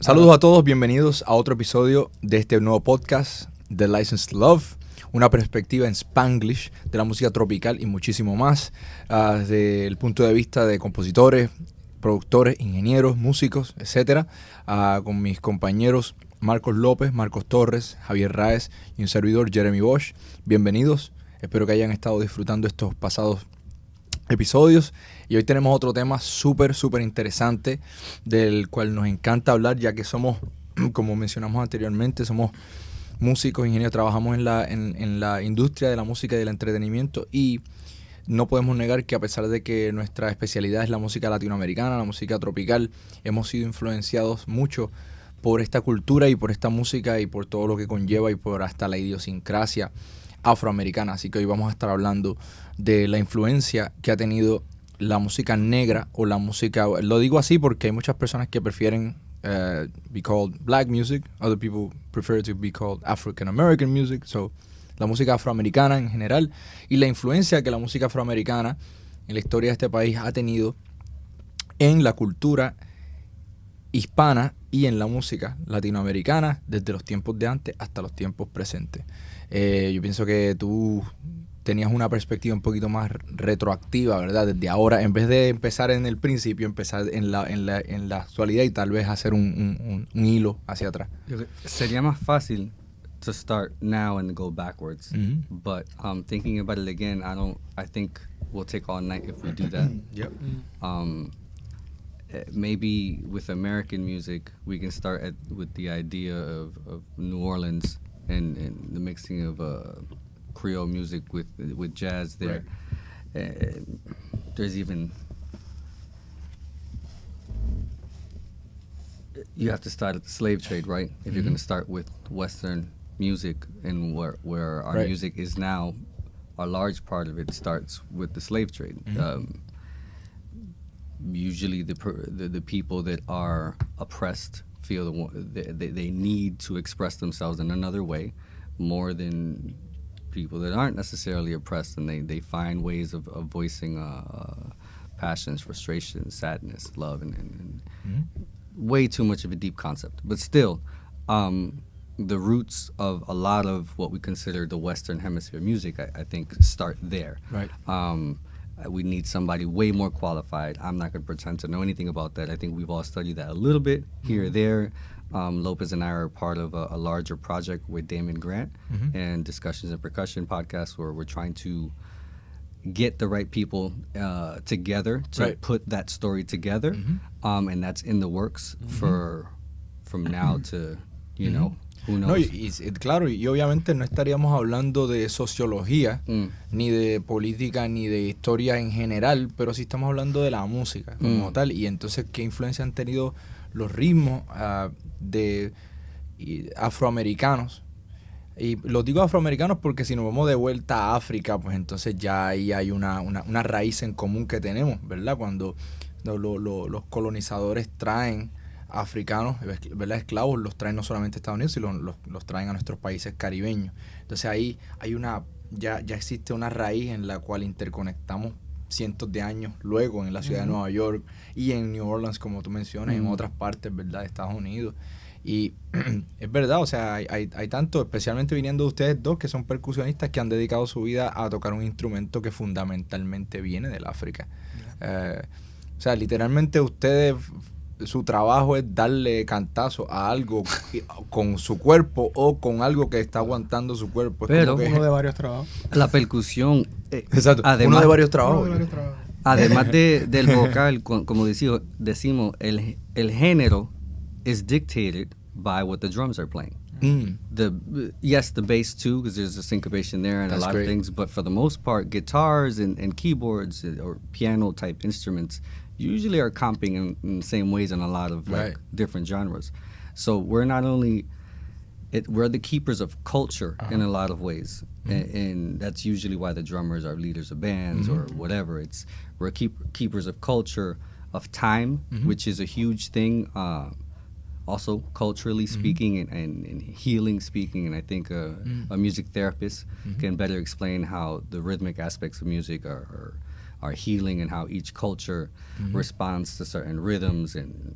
Saludos a todos, bienvenidos a otro episodio de este nuevo podcast, The Licensed Love, una perspectiva en Spanglish de la música tropical y muchísimo más, desde el punto de vista de compositores, productores, ingenieros, músicos, etcétera, con mis compañeros Marcos López, Marcos Torres, Javier Raez y un servidor Jeremy Bosch. Bienvenidos, espero que hayan estado disfrutando estos pasados episodios y hoy tenemos otro tema súper interesante del cual nos encanta hablar, ya que somos, como mencionamos anteriormente, somos músicos, ingenieros, trabajamos en la industria de la música y del entretenimiento y no podemos negar que a pesar de que nuestra especialidad es la música latinoamericana, la música tropical, hemos sido influenciados mucho por esta cultura y por esta música y por todo lo que conlleva y por hasta la idiosincrasia afroamericana. Así que hoy vamos a estar hablando de la influencia que ha tenido la música negra o la música, lo digo así porque hay muchas personas que prefieren be called black music, other people prefer to be called African-American music, so la música afroamericana en general y la influencia que la música afroamericana en la historia de este país ha tenido en la cultura hispana y en la música latinoamericana desde los tiempos de antes hasta los tiempos presentes. Yo pienso que tú tenías una perspectiva un poquito más retroactiva, ¿verdad? Desde ahora, en vez de empezar en el principio, empezar en la actualidad y tal vez hacer un hilo hacia atrás. Sería más fácil to start now and go backwards, but thinking about it again, I think we'll take all night if we do that. Yep. Maybe with American music, we can start with the idea of New Orleans and the mixing of Creole music with jazz there. Right. There's even, you have to start at the slave trade, right? If you're going to start with Western music and where our music is now, a large part of it starts with the slave trade. Usually the people that are oppressed feel they need to express themselves in another way more than people that aren't necessarily oppressed, and they find ways of voicing passions, frustrations, sadness, love, and way too much of a deep concept. But still, the roots of a lot of what we consider the Western Hemisphere music, I think, start there. Right. We need somebody way more qualified. I'm not going to pretend to know anything about that. I think we've all studied that a little bit here or there. Lopez and I are part of a larger project with Damon Grant and Discussions in Percussion podcast, where we're trying to get the right people together to put that story together. And that's in the works from now to, you know, who knows. No, claro, y obviamente no estaríamos hablando de sociología, ni de política, ni de historia en general, pero sí estamos hablando de la música como tal. Y entonces, ¿qué influencia han tenido los ritmos de afroamericanos? Y los digo afroamericanos porque si nos vamos de vuelta a África, pues entonces ya ahí hay una raíz en común que tenemos, ¿verdad? Cuando los colonizadores traen africanos, ¿verdad? Esclavos, los traen no solamente a Estados Unidos, sino los traen a nuestros países caribeños. Entonces ahí hay ya existe una raíz en la cual interconectamos cientos de años luego en la ciudad de Nueva York y en New Orleans, como tú mencionas, en otras partes, ¿verdad?, de Estados Unidos. Y es verdad, o sea, hay tanto, especialmente viniendo de ustedes dos, que son percusionistas que han dedicado su vida a tocar un instrumento que fundamentalmente viene del África. O sea, literalmente ustedes, su trabajo es darle cantazo a algo con su cuerpo o con algo que está aguantando su cuerpo. Es pero como que uno de varios trabajos. La percusión, exacto, además, uno de varios trabajos. Además del vocal, como decimos, el género is dictated by what the drums are playing. Yes, the bass too, because there's a syncopation there and a lot of things, but for the most part, guitars and keyboards or piano type instruments usually are comping in the same ways in a lot of different genres. So we're not only we're the keepers of culture in a lot of ways, and that's usually why the drummers are leaders of bands or whatever. We're keepers of culture, of time, which is a huge thing. Also culturally speaking and healing speaking, and I think a music therapist can better explain how the rhythmic aspects of music are healing and how each culture responds to certain rhythms and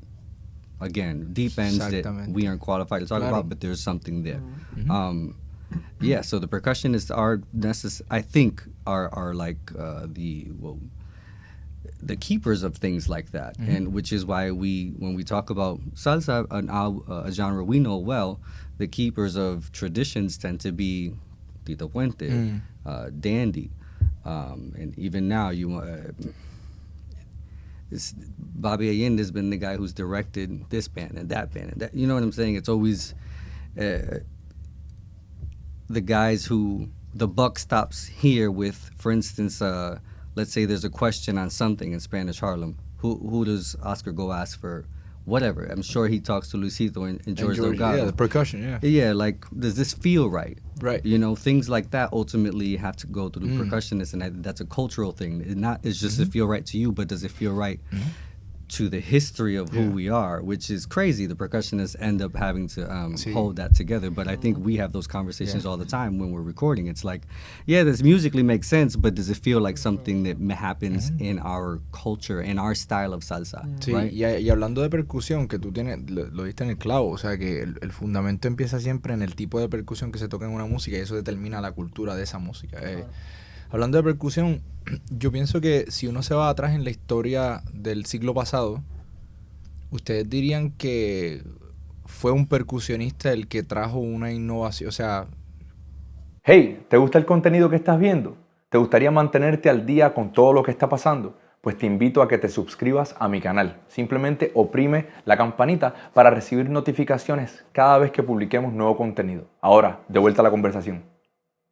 again, deep ends that we aren't qualified to talk about, but there's something there. Yeah, so the percussionists are I think are like the keepers of things like that, and which is why when we talk about salsa, a genre we know well, the keepers of traditions tend to be Tito Puente, Dandy, and even now Bobby Allende's been the guy who's directed this band and that band and that. You know what I'm saying? It's always the guys who the buck stops here with. For instance, let's say there's a question on something in Spanish Harlem. Who does Oscar go ask for? Whatever. I'm sure he talks to Luisito and George Delgado. Yeah, the percussion, yeah. Yeah, like, does this feel right? Right. You know, things like that ultimately have to go through the percussionists, and that's a cultural thing. It's just to feel right to you, but does it feel right to the history of who we are, which is crazy. The percussionists end up having to hold that together. But I think we have those conversations all the time when we're recording. It's like, yeah, this musically makes sense, but does it feel like something that happens in our culture, in our style of salsa? Sí, right? y hablando de percusión, que tú tienes, lo diste en el clavo, o sea que el fundamento empieza siempre en el tipo de percusión que se toca en una música y eso determina la cultura de esa música. Hablando de percusión, yo pienso que si uno se va atrás en la historia del siglo pasado, ustedes dirían que fue un percusionista el que trajo una innovación, o sea... Hey, ¿te gusta el contenido que estás viendo? ¿Te gustaría mantenerte al día con todo lo que está pasando? Pues te invito a que te suscribas a mi canal. Simplemente oprime la campanita para recibir notificaciones cada vez que publiquemos nuevo contenido. Ahora, de vuelta a la conversación.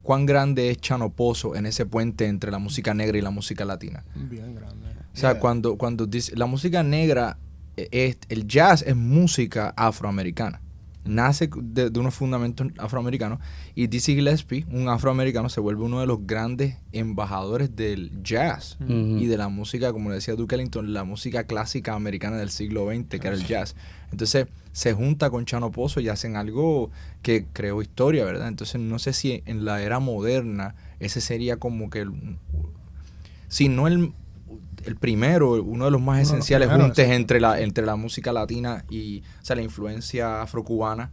¿Cuán grande es Chano Pozo en ese puente entre la música negra y la música latina? Bien grande. O sea, cuando dice la música negra, el jazz es música afroamericana. Nace de unos fundamentos afroamericanos y Dizzy Gillespie, un afroamericano, se vuelve uno de los grandes embajadores del jazz y de la música, como le decía Duke Ellington, la música clásica americana del siglo XX, que era el jazz. Entonces se junta con Chano Pozo y hacen algo que creó historia, ¿verdad? Entonces no sé si en la era moderna ese sería como que, si no el primero, uno de los más esenciales juntes entre la música latina y, o sea, la influencia afrocubana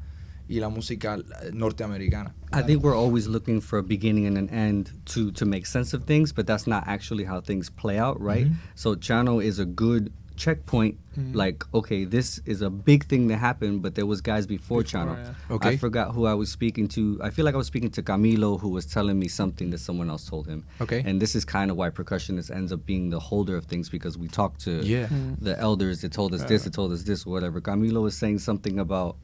y la música norteamericana. I think we're always looking for a beginning and an end to make sense of things, but that's not actually how things play out, right? So Chano is a good checkpoint, like, okay, this is a big thing that happened, but there was guys before Chano. Yeah. Okay. I forgot who I was speaking to. I feel like I was speaking to Camilo, who was telling me something that someone else told him. Okay. And this is kind of why percussionist ends up being the holder of things, because we talk to the elders that told us this, that told us this, whatever. Camilo was saying something about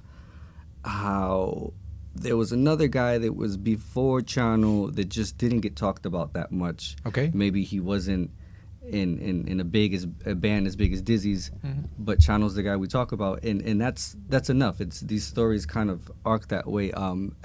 how there was another guy that was before Chano that just didn't get talked about that much. Okay. Maybe he wasn't in a band as big as Dizzy's, but Chano's the guy we talk about, and that's enough. It's these stories kind of arc that way.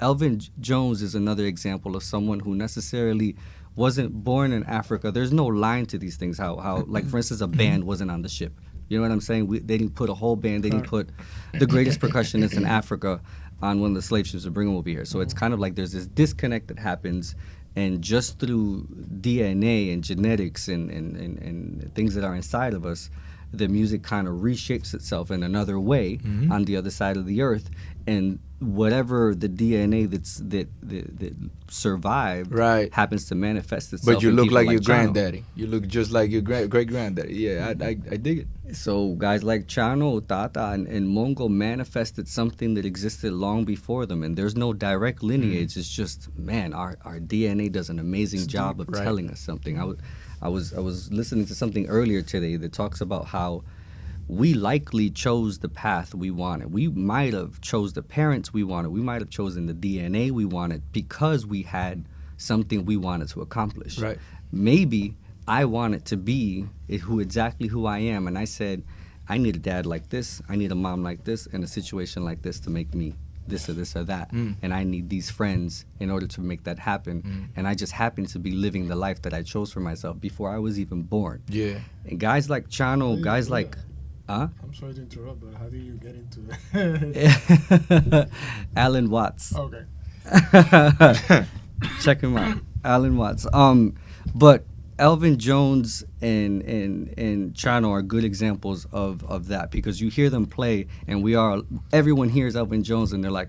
Elvin Jones is another example of someone who necessarily wasn't born in Africa. There's no line to these things. How like, for instance, a band wasn't on the ship. You know what I'm saying? They didn't put a whole band. They didn't put the greatest percussionists in Africa on one of the slave ships to bring them over here. So it's kind of like there's this disconnect that happens. And just through DNA and genetics and things that are inside of us, the music kind of reshapes itself in another way on the other side of the earth. And whatever the DNA that survived happens to manifest itself. But you look like your Chano. granddaddy. You look just like your great-granddaddy. Yeah, I dig it. So guys like Chano, Tata, and Mongo manifested something that existed long before them, and there's no direct lineage. It's just, man, our DNA does an amazing job of telling us something. I was listening to something earlier today that talks about how we likely chose the path we wanted. We might have chose the parents we wanted. We might have chosen the DNA we wanted because we had something we wanted to accomplish. Right. Maybe I wanted to be exactly who I am, and I said, I need a dad like this, I need a mom like this, and a situation like this to make me this or this or that. And I need these friends in order to make that happen. And I just happen to be living the life that I chose for myself before I was even born. Yeah. And guys like Chano, guys like... I'm sorry to interrupt, but how did you get into it? Alan Watts. Okay. Check him out. Alan Watts. But Elvin Jones and Chano are good examples of that, because you hear them play and everyone hears Elvin Jones and they're like,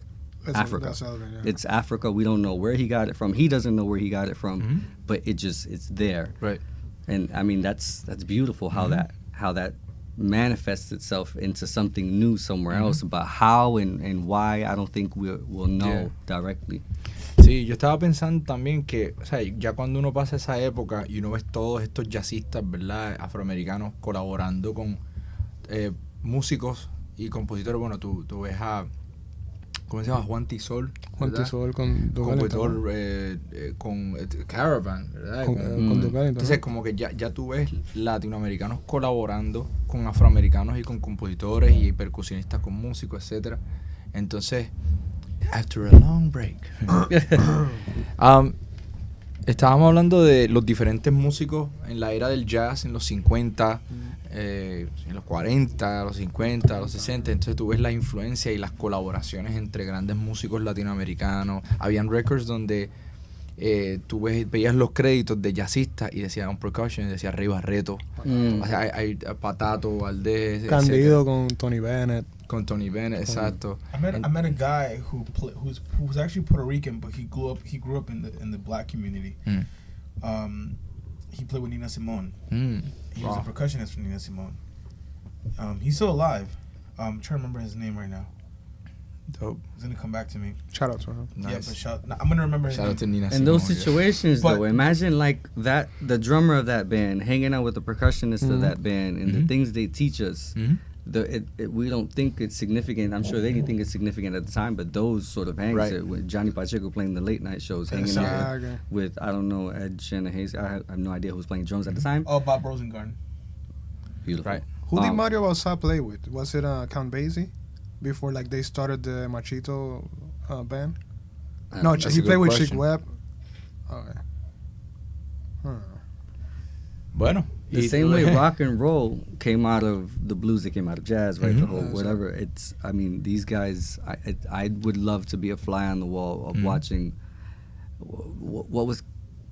Africa. That's Elvin, yeah. It's Africa. We don't know where he got it from. He doesn't know where he got it from, but it's there. Right. And I mean, that's beautiful how that manifests itself into something new somewhere else. But how and why, I don't think we'll know directly. Sí, yo estaba pensando también que, o sea, ya cuando uno pasa esa época y uno ves todos estos jazzistas, ¿verdad?, afroamericanos colaborando con músicos y compositores. Bueno, tú ves a, ¿cómo se llama? Juan Tisol. Juan Tisol con compositor con Caravan, ¿verdad? Con Duke. Entonces, como que ya tú ves latinoamericanos colaborando con afroamericanos y con compositores y percusionistas con músicos, etcétera. Entonces, after a long break. Estábamos hablando de los diferentes músicos en la era del jazz, en los 50, en los 40, los 50, los 60. Entonces tú ves la influencia y las colaboraciones entre grandes músicos latinoamericanos. Habían records donde tú veías los créditos de jazzistas y decía un percussion, y decía Rey Barreto. O sea, hay Patato, Valdés, Candido con Tony Bennett. Con Tony Bennett, exacto. I met a guy who was actually Puerto Rican, but he grew up in the black community. He played with Nina Simone. He was a percussionist for Nina Simone. He's still alive. I'm trying to remember his name right now. Dope. It's gonna come back to me. Shout out to him. Nice. Yeah, but I'm gonna remember his Shout name. out to Nina In Simone, those situations, But- though, imagine like that, the drummer of that band hanging out with the percussionist of that band, and the things they teach us. We don't think it's significant. I'm sure they didn't think it's significant at the time, but those sort of hangs, Right. with Johnny Pacheco playing the late night shows, hanging out with I don't know, Ed Shanahan. I have no idea who was playing drums at the time. Oh, Bob Rosengarten. Beautiful. Right. Who did Mario Balsa play with? Was it Count Basie? Before like they started the Machito band? No, that's he a played good with question. Chick Webb. Okay. Bueno. The same way rock and roll came out of the blues, it came out of jazz, right? The whole whatever. It's, I mean, these guys. I would love to be a fly on the wall of watching. What was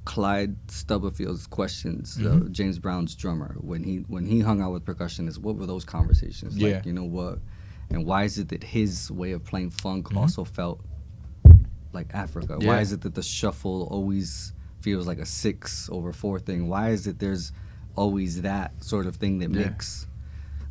Clyde Stubberfield's questions? James Brown's drummer, when he hung out with percussionists, what were those conversations like? Yeah. You know what? And why is it that his way of playing funk also felt like Africa? Yeah. Why is it that the shuffle always feels like a 6/4 thing? Why is it there's always that sort of thing that makes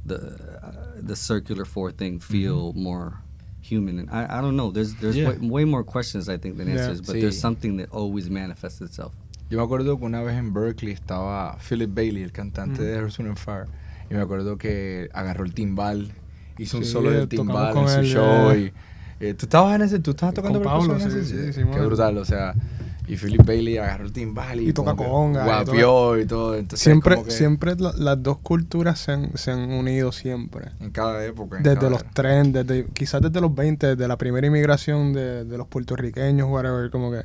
the circular 4 thing feel more human? And I don't know. There's way more questions, I think, than answers, but there's something that always manifests itself. Yo me acuerdo que una vez en Berkeley estaba Philip Bailey, el cantante de Earth, Wind & Fire, y me acuerdo que agarró el timbal, hizo un solo del timbal en su show. ¿Tú estabas tocando con Pablo, percusión? sí, Qué brutal, o sea. Y Philip Bailey agarró el timbal y toca conga. Guapió y todo. Entonces, siempre las dos culturas se han unido siempre. En cada época. Desde los trends, quizás desde los 20, desde la primera inmigración de los puertorriqueños, whatever, como que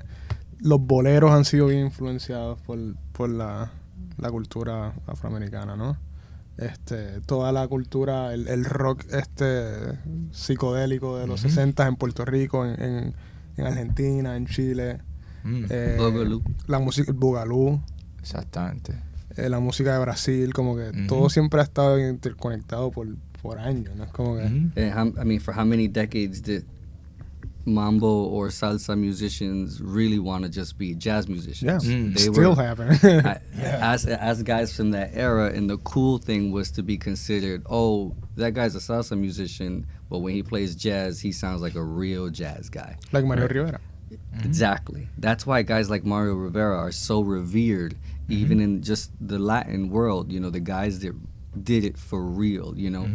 los boleros han sido bien influenciados por la cultura afroamericana, ¿no? Toda la cultura, el rock psicodélico de los 60 en Puerto Rico, en Argentina, en Chile. La música, el bugalú. Exactamente. La música de Brasil, como que todo siempre ha estado interconectado por años, ¿no? Es como que... I mean, for how many decades did mambo or salsa musicians really want to just be jazz musicians? Yeah, They still were, happen. as guys from that era, and the cool thing was to be considered, oh, that guy's a salsa musician, but when he plays jazz, he sounds like a real jazz guy. Like Mario Rivera. Exactly. That's why guys like Mario Rivera are so revered, even in just the Latin world. You know, the guys that did it for real, you know.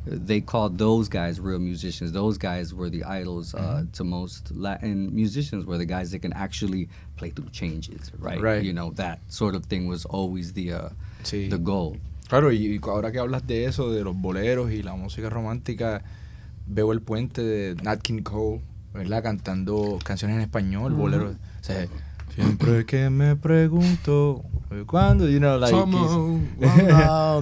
They called those guys real musicians. Those guys were the idols to most Latin musicians, were the guys that can actually play through changes, right? You know, that sort of thing was always the goal. Claro, y ahora que hablas de eso, de los boleros y la música romántica, veo el puente de Nat King Cole, ¿verdad? Cantando canciones en español, boleros. O sea, Siempre que me pregunto cuando, you know, like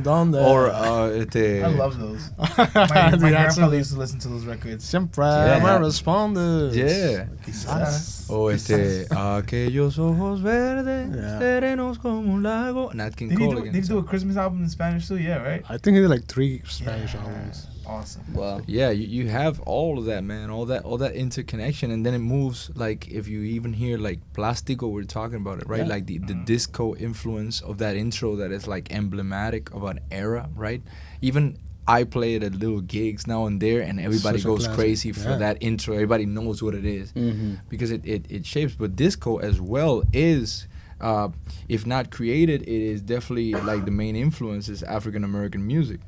¿Dónde? or I love those. My grandfather used to listen to those records. Siempre Yeah. me respondes. yeah. Quizás. O aquellos ojos verdes, Yeah. serenos como un lago. Nat King Cole again. Did he do a Christmas album in Spanish too? Yeah, right? I think he did like 3 Spanish albums. Awesome. Wow. Yeah, you have all of that, man, all that interconnection, and then it moves, like, if you even hear like Plástico, we're talking about it, right? Yeah. Like the disco influence of that intro that is like emblematic of an era, right? Even I play it at little gigs now and there, and everybody Such a goes classic. crazy for Yeah. that intro. Everybody knows what it is Mm-hmm. because it shapes. But disco as well is, if not created, it is definitely like the main influence is African American music.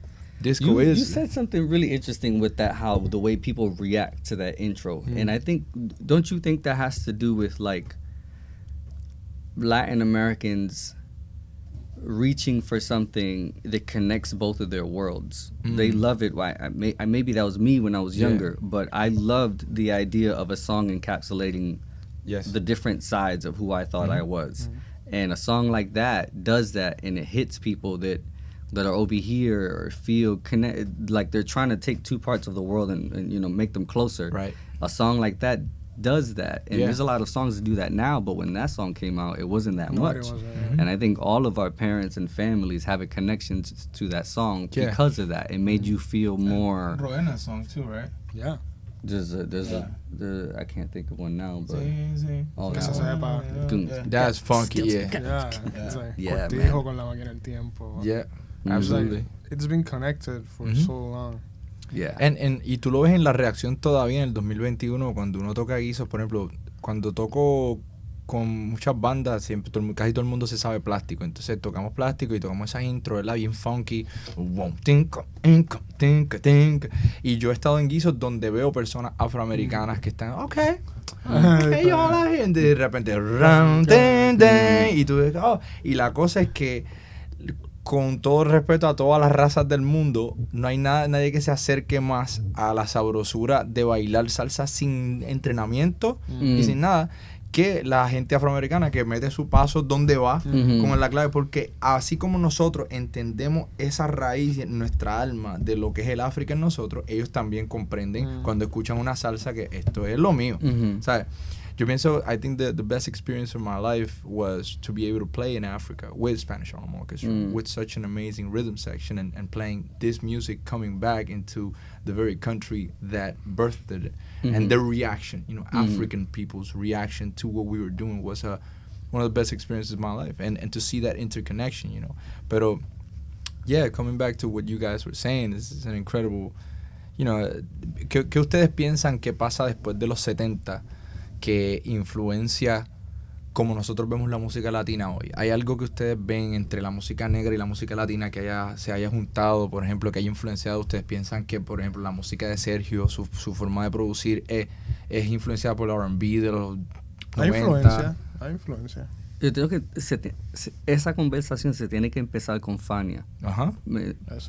Disco You is. said something really interesting with that, how the way people react to that intro. And I think, don't you think that has to do with like Latin Americans reaching for something that connects both of their worlds? They love it. Maybe that was me when I was Yeah. younger, but I loved the idea of a song encapsulating Yes. the different sides of who I thought I was. And a song like that does that, and it hits people that are over here or feel connected, like they're trying to take two parts of the world and you know, make them closer. Right. A song like that does that, and Yeah. there's a lot of songs that do that now, but when that song came out, it wasn't that Nobody much. was, And I think all of our parents and families have a connection to that song Yeah. because of that. It made you feel more. Roena song too, right? Yeah. I can't think of one now, but Sí. all Esa that. sepa. Yeah. That's funky, yeah. Yeah. It's like Yeah, Cortijo man. con la máquina del tiempo. Yeah, It's like, absolutely. it's been connected for Mhm. so long. Yeah. Y tú lo ves en la reacción todavía en el 2021 cuando uno toca guisos, por ejemplo, cuando toco con muchas bandas, siempre casi todo el mundo se sabe Plástico, entonces tocamos Plástico y tocamos esa intro, ¿verdad? Bien funky, y yo he estado en guisos donde veo personas afroamericanas que están, ok, hola gente, y de repente, y tú ves, oh, y la cosa es que con todo respeto a todas las razas del mundo, no hay nadie que se acerque más a la sabrosura de bailar salsa sin entrenamiento y sin nada que la gente afroamericana que mete su paso donde va con la clave, porque así como nosotros entendemos esa raíz en nuestra alma de lo que es el África en nosotros, ellos también comprenden cuando escuchan una salsa que esto es lo mío, ¿sabes? Yo pienso, I think the best experience of my life was to be able to play in Africa with Spanish Harlem Orchestra, with such an amazing rhythm section and playing this music coming back into the very country that birthed it. And their reaction, you know, African people's reaction to what we were doing was one of the best experiences of my life. And to see that interconnection, you know. Pero, yeah, coming back to what you guys were saying, this is an incredible, you know, ¿qué ustedes piensan que pasa después de los 70 que influencia como nosotros vemos la música latina hoy? ¿Hay algo que ustedes ven entre la música negra y la música latina que se haya juntado, por ejemplo, que haya influenciado? ¿Ustedes piensan que, por ejemplo, la música de Sergio, su forma de producir es influenciada por el R&B de los 90? Hay influencia. Yo creo que esa conversación se tiene que empezar con Fania, Ajá.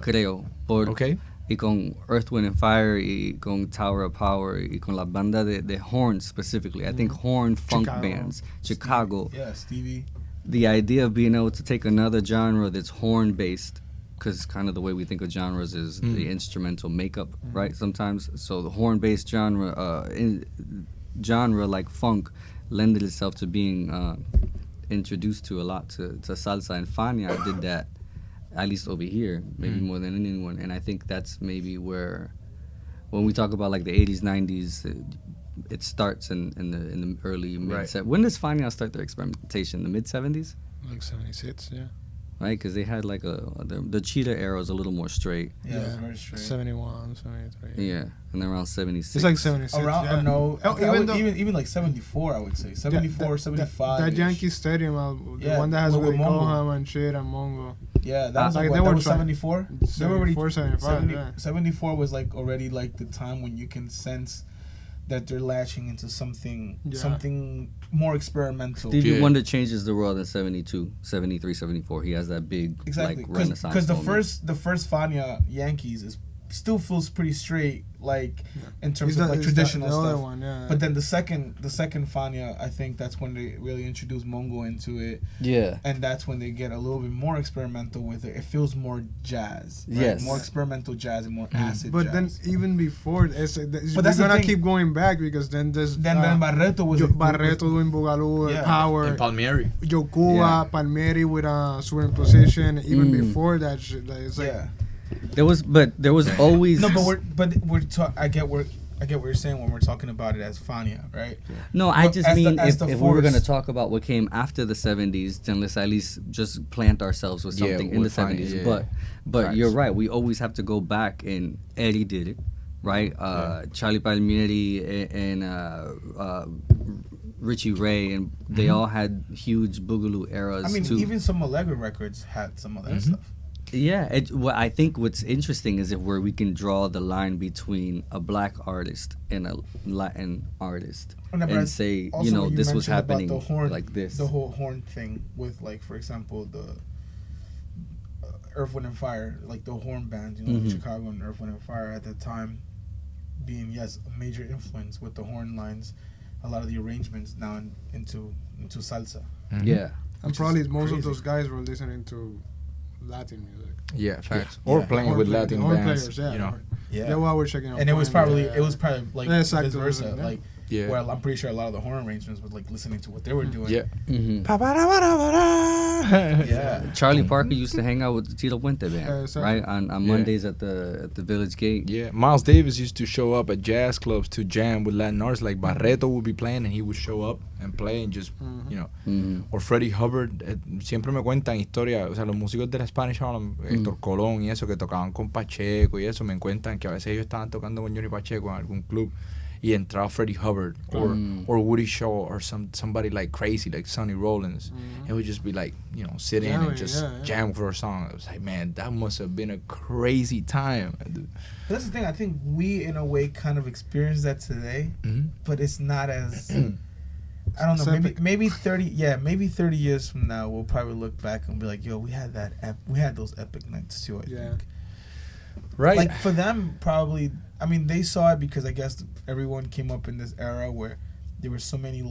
creo. Ok. Y con Earth, Wind and Fire, y con Tower of Power, y con la banda de horn specifically. I think horn funk Chicago. bands. Chicago. Yeah, Stevie. The idea of being able to take another genre that's horn based, because kind of the way we think of genres is the instrumental makeup, right? Sometimes. So the horn based genre, genre like funk, lended itself to being introduced to a lot to salsa, and Fania did that. At least over here, maybe more than anyone. And I think that's maybe where, when we talk about like the 80s, 90s, it starts in the early mid. Right. When does Fania start their experimentation? The mid 70s, Like 76, yeah. right? Because they had like the Cheetah era was a little more straight. Yeah, it was very straight. 71, 73. Yeah, and then around 76. It's like 76. Around, yeah. no, Even like 74, I would say. 74, 75. That Yankee Stadium, the Yeah, one that has with Willie Mongo. Coham and shit and Mongo. Yeah, that was Like, like, they that were was trying- 74. They were already 74, 75, yeah. 74 was like already like the time when you can sense that they're latching into something more experimental. Stevie Wonder changes the world in 72, 73, 74. He has that big Exactly, like renaissance because the moment. first Fania Yankees is still feels pretty straight, like in terms Is of that- like is traditional that the other stuff. one, yeah. But then the second Fania, I think that's when they really introduced Mongo into it, Yeah. and that's when they get a little bit more experimental with it. It feels more jazz, right? Yes. More experimental jazz and more acid But then jazz. even before, we're that's the gonna thing. keep going back because then there's then Barreto was Barreto doing Boogaloo, Yeah. Power, In Palmieri. Yokuba, Yeah. Palmieri with a certain position. Even before that shit, like, it's like yeah. There was always No, I get what you're saying when we're talking about it as Fania, right? No, I But just as mean as if the we were going to force- talk about what came after the 70s, then let's at least just plant ourselves with Yeah, something in the with Fania, 70s. yeah. But Facts. you're right. We always have to go back, and Eddie did it, right? Charlie Palmieri and Richie Ray, and they all had huge boogaloo eras I mean, too. even some Allegro records had some of that stuff. Yeah, what I think what's interesting is where we can draw the line between a black artist and a Latin artist, Oh, no, but I- and say, also you know, when this was mentioned about happening the horn, like this. the whole horn thing with, like, for example, the Earth, Wind and Fire, like the horn band, you know, Chicago and Earth, Wind and Fire at the time being, yes, a major influence with the horn lines, a lot of the arrangements now into salsa. Yeah. and probably most crazy. of those guys were listening to Latin music. Yeah, facts. Or Yeah. playing Horn with play- Latin horn bands. players, yeah. You know. Yeah. They were checking out. And it was playing, probably yeah. like Yeah, vice exactly. versa. Yeah. Like, Yeah. well, I'm pretty sure a lot of the horn arrangements was like listening to what they were doing. Yeah. Mm-hmm. Yeah. Charlie Parker used to hang out with the Tito Puente band, exactly. right? On Mondays at the Village Gate. Yeah, Miles Davis used to show up at jazz clubs to jam with Latin artists. Like Barreto would be playing and he would show up and play and just, you know. Mm-hmm. Or Freddie Hubbard. Siempre me cuentan historias. O sea, los músicos de la Spanish Harlem, Héctor Colón y eso, que tocaban con Pacheco y eso, me cuentan que a veces ellos estaban tocando con Johnny Pacheco en algún club y entraba Freddie Hubbard or Woody Shaw or somebody like crazy like Sonny Rollins. It would just be like, you know, sit in and Jamming, just yeah. jam for a song. I was like, man, that must have been a crazy time. But that's the thing. I think we, in a way, kind of experience that today, but it's not as. I don't know. Maybe 30. Yeah, maybe 30 years from now, we'll probably look back and be like, "Yo, we had that. We had those epic nights too." I think. Right. Like for them, probably. I mean, they saw it because I guess everyone came up in this era where there were so many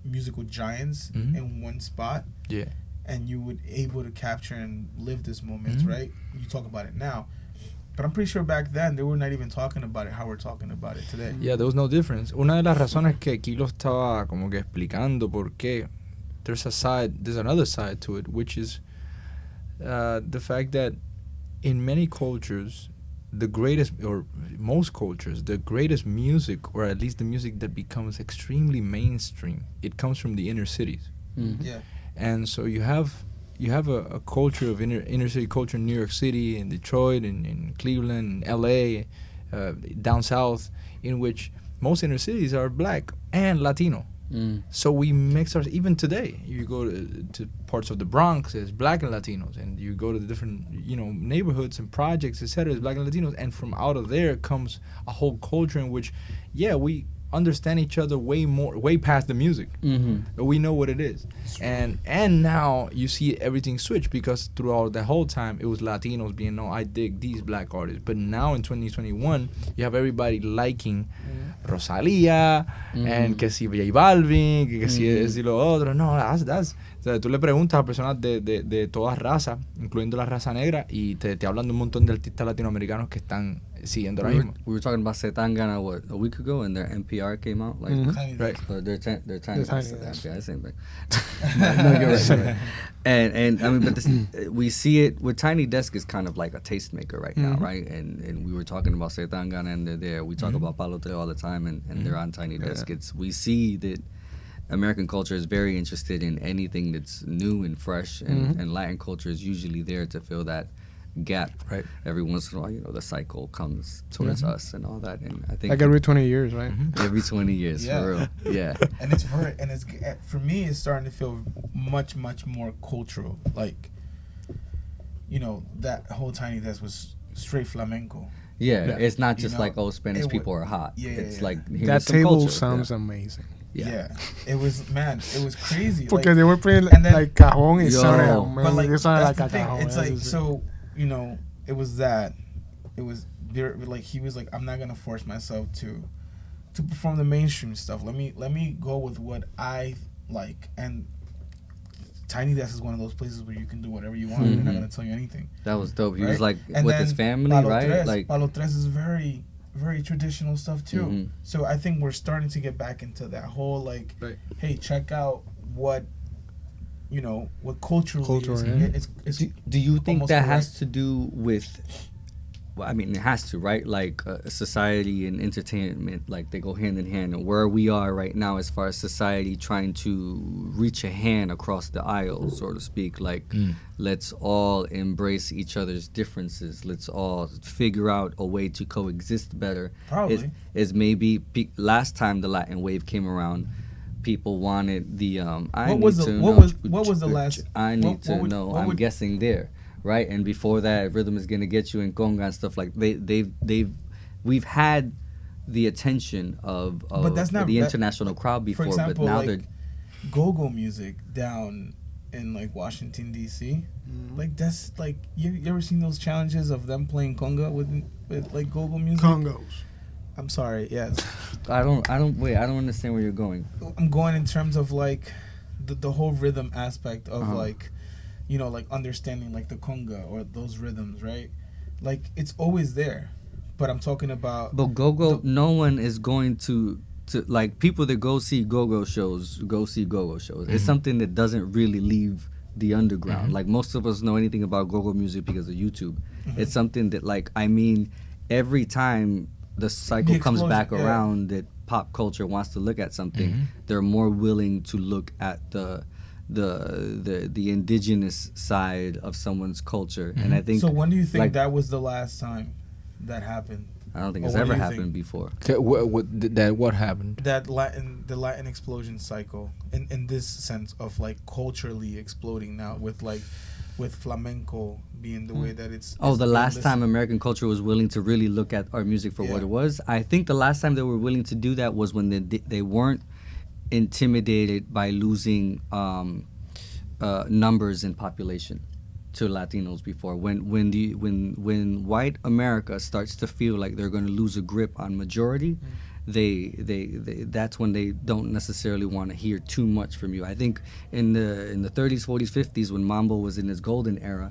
musical giants in one spot. Yeah. And you were able to capture and live this moment, right? You talk about it now. But I'm pretty sure back then they were not even talking about it how we're talking about it today. Yeah, there was no difference. Una de las razones que aquí lo estaba como que explicando por qué there's another side to it, which is the fact that in many cultures, the greatest, or most cultures, the greatest music, or at least the music that becomes extremely mainstream, it comes from the inner cities. Yeah. And so you have a culture of inner city culture in New York City, in Detroit, in Cleveland, LA, down south, in which most inner cities are black and Latino. So we mix even today. You go to parts of the Bronx, it's black and Latinos, and you go to the different, you know, neighborhoods and projects, etc. It's black and Latinos, and from out of there comes a whole culture in which, yeah, we understand each other way past the music. But we know what it is. And now you see everything switch, because throughout the whole time it was Latinos being, no, I dig these black artists. But now in 2021 you have everybody liking Rosalía and que si J Balvin, que si es y lo otro. No, that's o sea, tú le preguntas a personas de todas razas, incluyendo la raza negra, y te hablan de un montón de artistas latinoamericanos que están siguiendo ahora mismo. We were talking about Setangana a week ago, and their NPR came out. Like, Right. They're tiny. They're tiny, NPR, same thing. No, you're right. And I mean, but this, we see it with Tiny Desk is kind of like a tastemaker right now, right? And we were talking about Setangana, and they're there. We talk about Palo Teo all the time, and they're on Tiny Desk. We see that American culture is very interested in anything that's new and fresh, and Latin culture is usually there to fill that gap. Right. Every once in a while, you know, the cycle comes towards us and all that, and I think Like every 20 years, right? every 20 years, Yeah. for real. Yeah. And it's for me, it's starting to feel much, much more cultural. Like, you know, that whole Tiny Desk was straight flamenco. Yeah, it's not You just know, like, oh, Spanish it people would- are hot. yeah, It's yeah. like, here's That some table culture. sounds amazing. Yeah. It was crazy. Porque like, they were playing and then- like cajón y Yo. sounded but like, amazing. It sounded that's like the a thing. cajón. It's like, so, you know, it was he was like, I'm not gonna force myself to perform the mainstream stuff. Let me go with what I like. And Tiny Desk is one of those places where you can do whatever you want. They're not gonna tell you anything. That was dope. He right? was like and with his family, Palo right? Tres, Like Palo Tres is very, very traditional stuff too. So I think we're starting to get back into that whole like, hey, check out what culturally is. It's do you think almost that correct. has to do with? Well, I mean, it has to, right? Like society and entertainment, like they go hand in hand. And where we are right now, as far as society trying to reach a hand across the aisle, so to speak, like let's all embrace each other's differences. Let's all figure out a way to coexist better. Probably is maybe last time the Latin wave came around, people wanted the I'm guessing there. Right, and before that, Rhythm is Gonna Get You and conga and stuff like we've had the attention of but that's not, the international crowd before, for example, but now like, they're go-go music down in like Washington D.C. Like that's like you ever seen those challenges of them playing conga with like go-go music? Congos. I'm sorry, yes. I don't understand where you're going. I'm going in terms of like the whole rhythm aspect of like. Like understanding like the conga or those rhythms, right? Like it's always there, but I'm talking about. But go-go, no one is going to like people that go see go-go shows. It's something that doesn't really leave the underground. Like most of us know anything about go-go music because of YouTube. It's something that every time the cycle comes back around that pop culture wants to look at something, they're more willing to look at the indigenous side of someone's culture. And I think so. When do you think that was the last time that happened? I don't think it's ever happened before. Okay, what happened? The Latin explosion cycle in this sense of like culturally exploding now with flamenco being the way that it's the last time American culture was willing to really look at our music for what it was. I think the last time they were willing to do that was when they weren't intimidated by losing numbers in population to Latinos before. When white America starts to feel like they're going to lose a grip on majority, they that's when they don't necessarily want to hear too much from you. I think in the 30s, 40s, 50s, when mambo was in its golden era,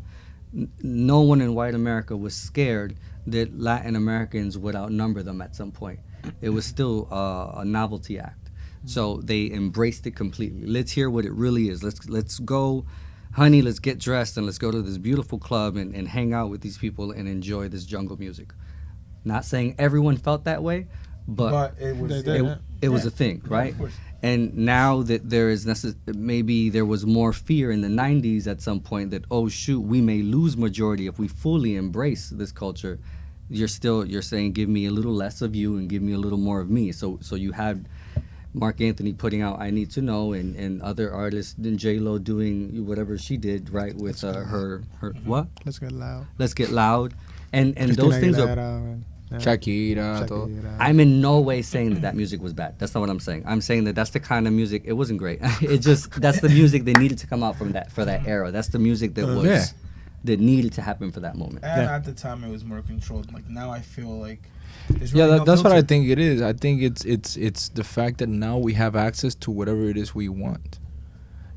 no one in white America was scared that Latin Americans would outnumber them at some point. It was still a novelty act. So they embraced it completely. Let's hear what it really is. Let's go, honey, let's get dressed and let's go to this beautiful club and hang out with these people and enjoy this jungle music. Not saying everyone felt that way, but it was a thing, right? And now that there is maybe there was more fear in the 90s at some point that, oh shoot, we may lose majority if we fully embrace this culture. You're saying give me a little less of you and give me a little more of me. So you had Mark Anthony putting out I Need to Know and other artists, and J-Lo doing whatever she did, right, with her what? Let's Get Loud. Let's Get Loud. And those things are Shakira. I'm in no way saying that music was bad. That's not what I'm saying. I'm saying that's the kind of music, it wasn't great. That's the music that needed to come out for that era. That's the music that was that needed to happen for that moment. And at the time it was more controlled. Like now I feel like really that's what I think it is. I think it's the fact that now we have access to whatever it is we want.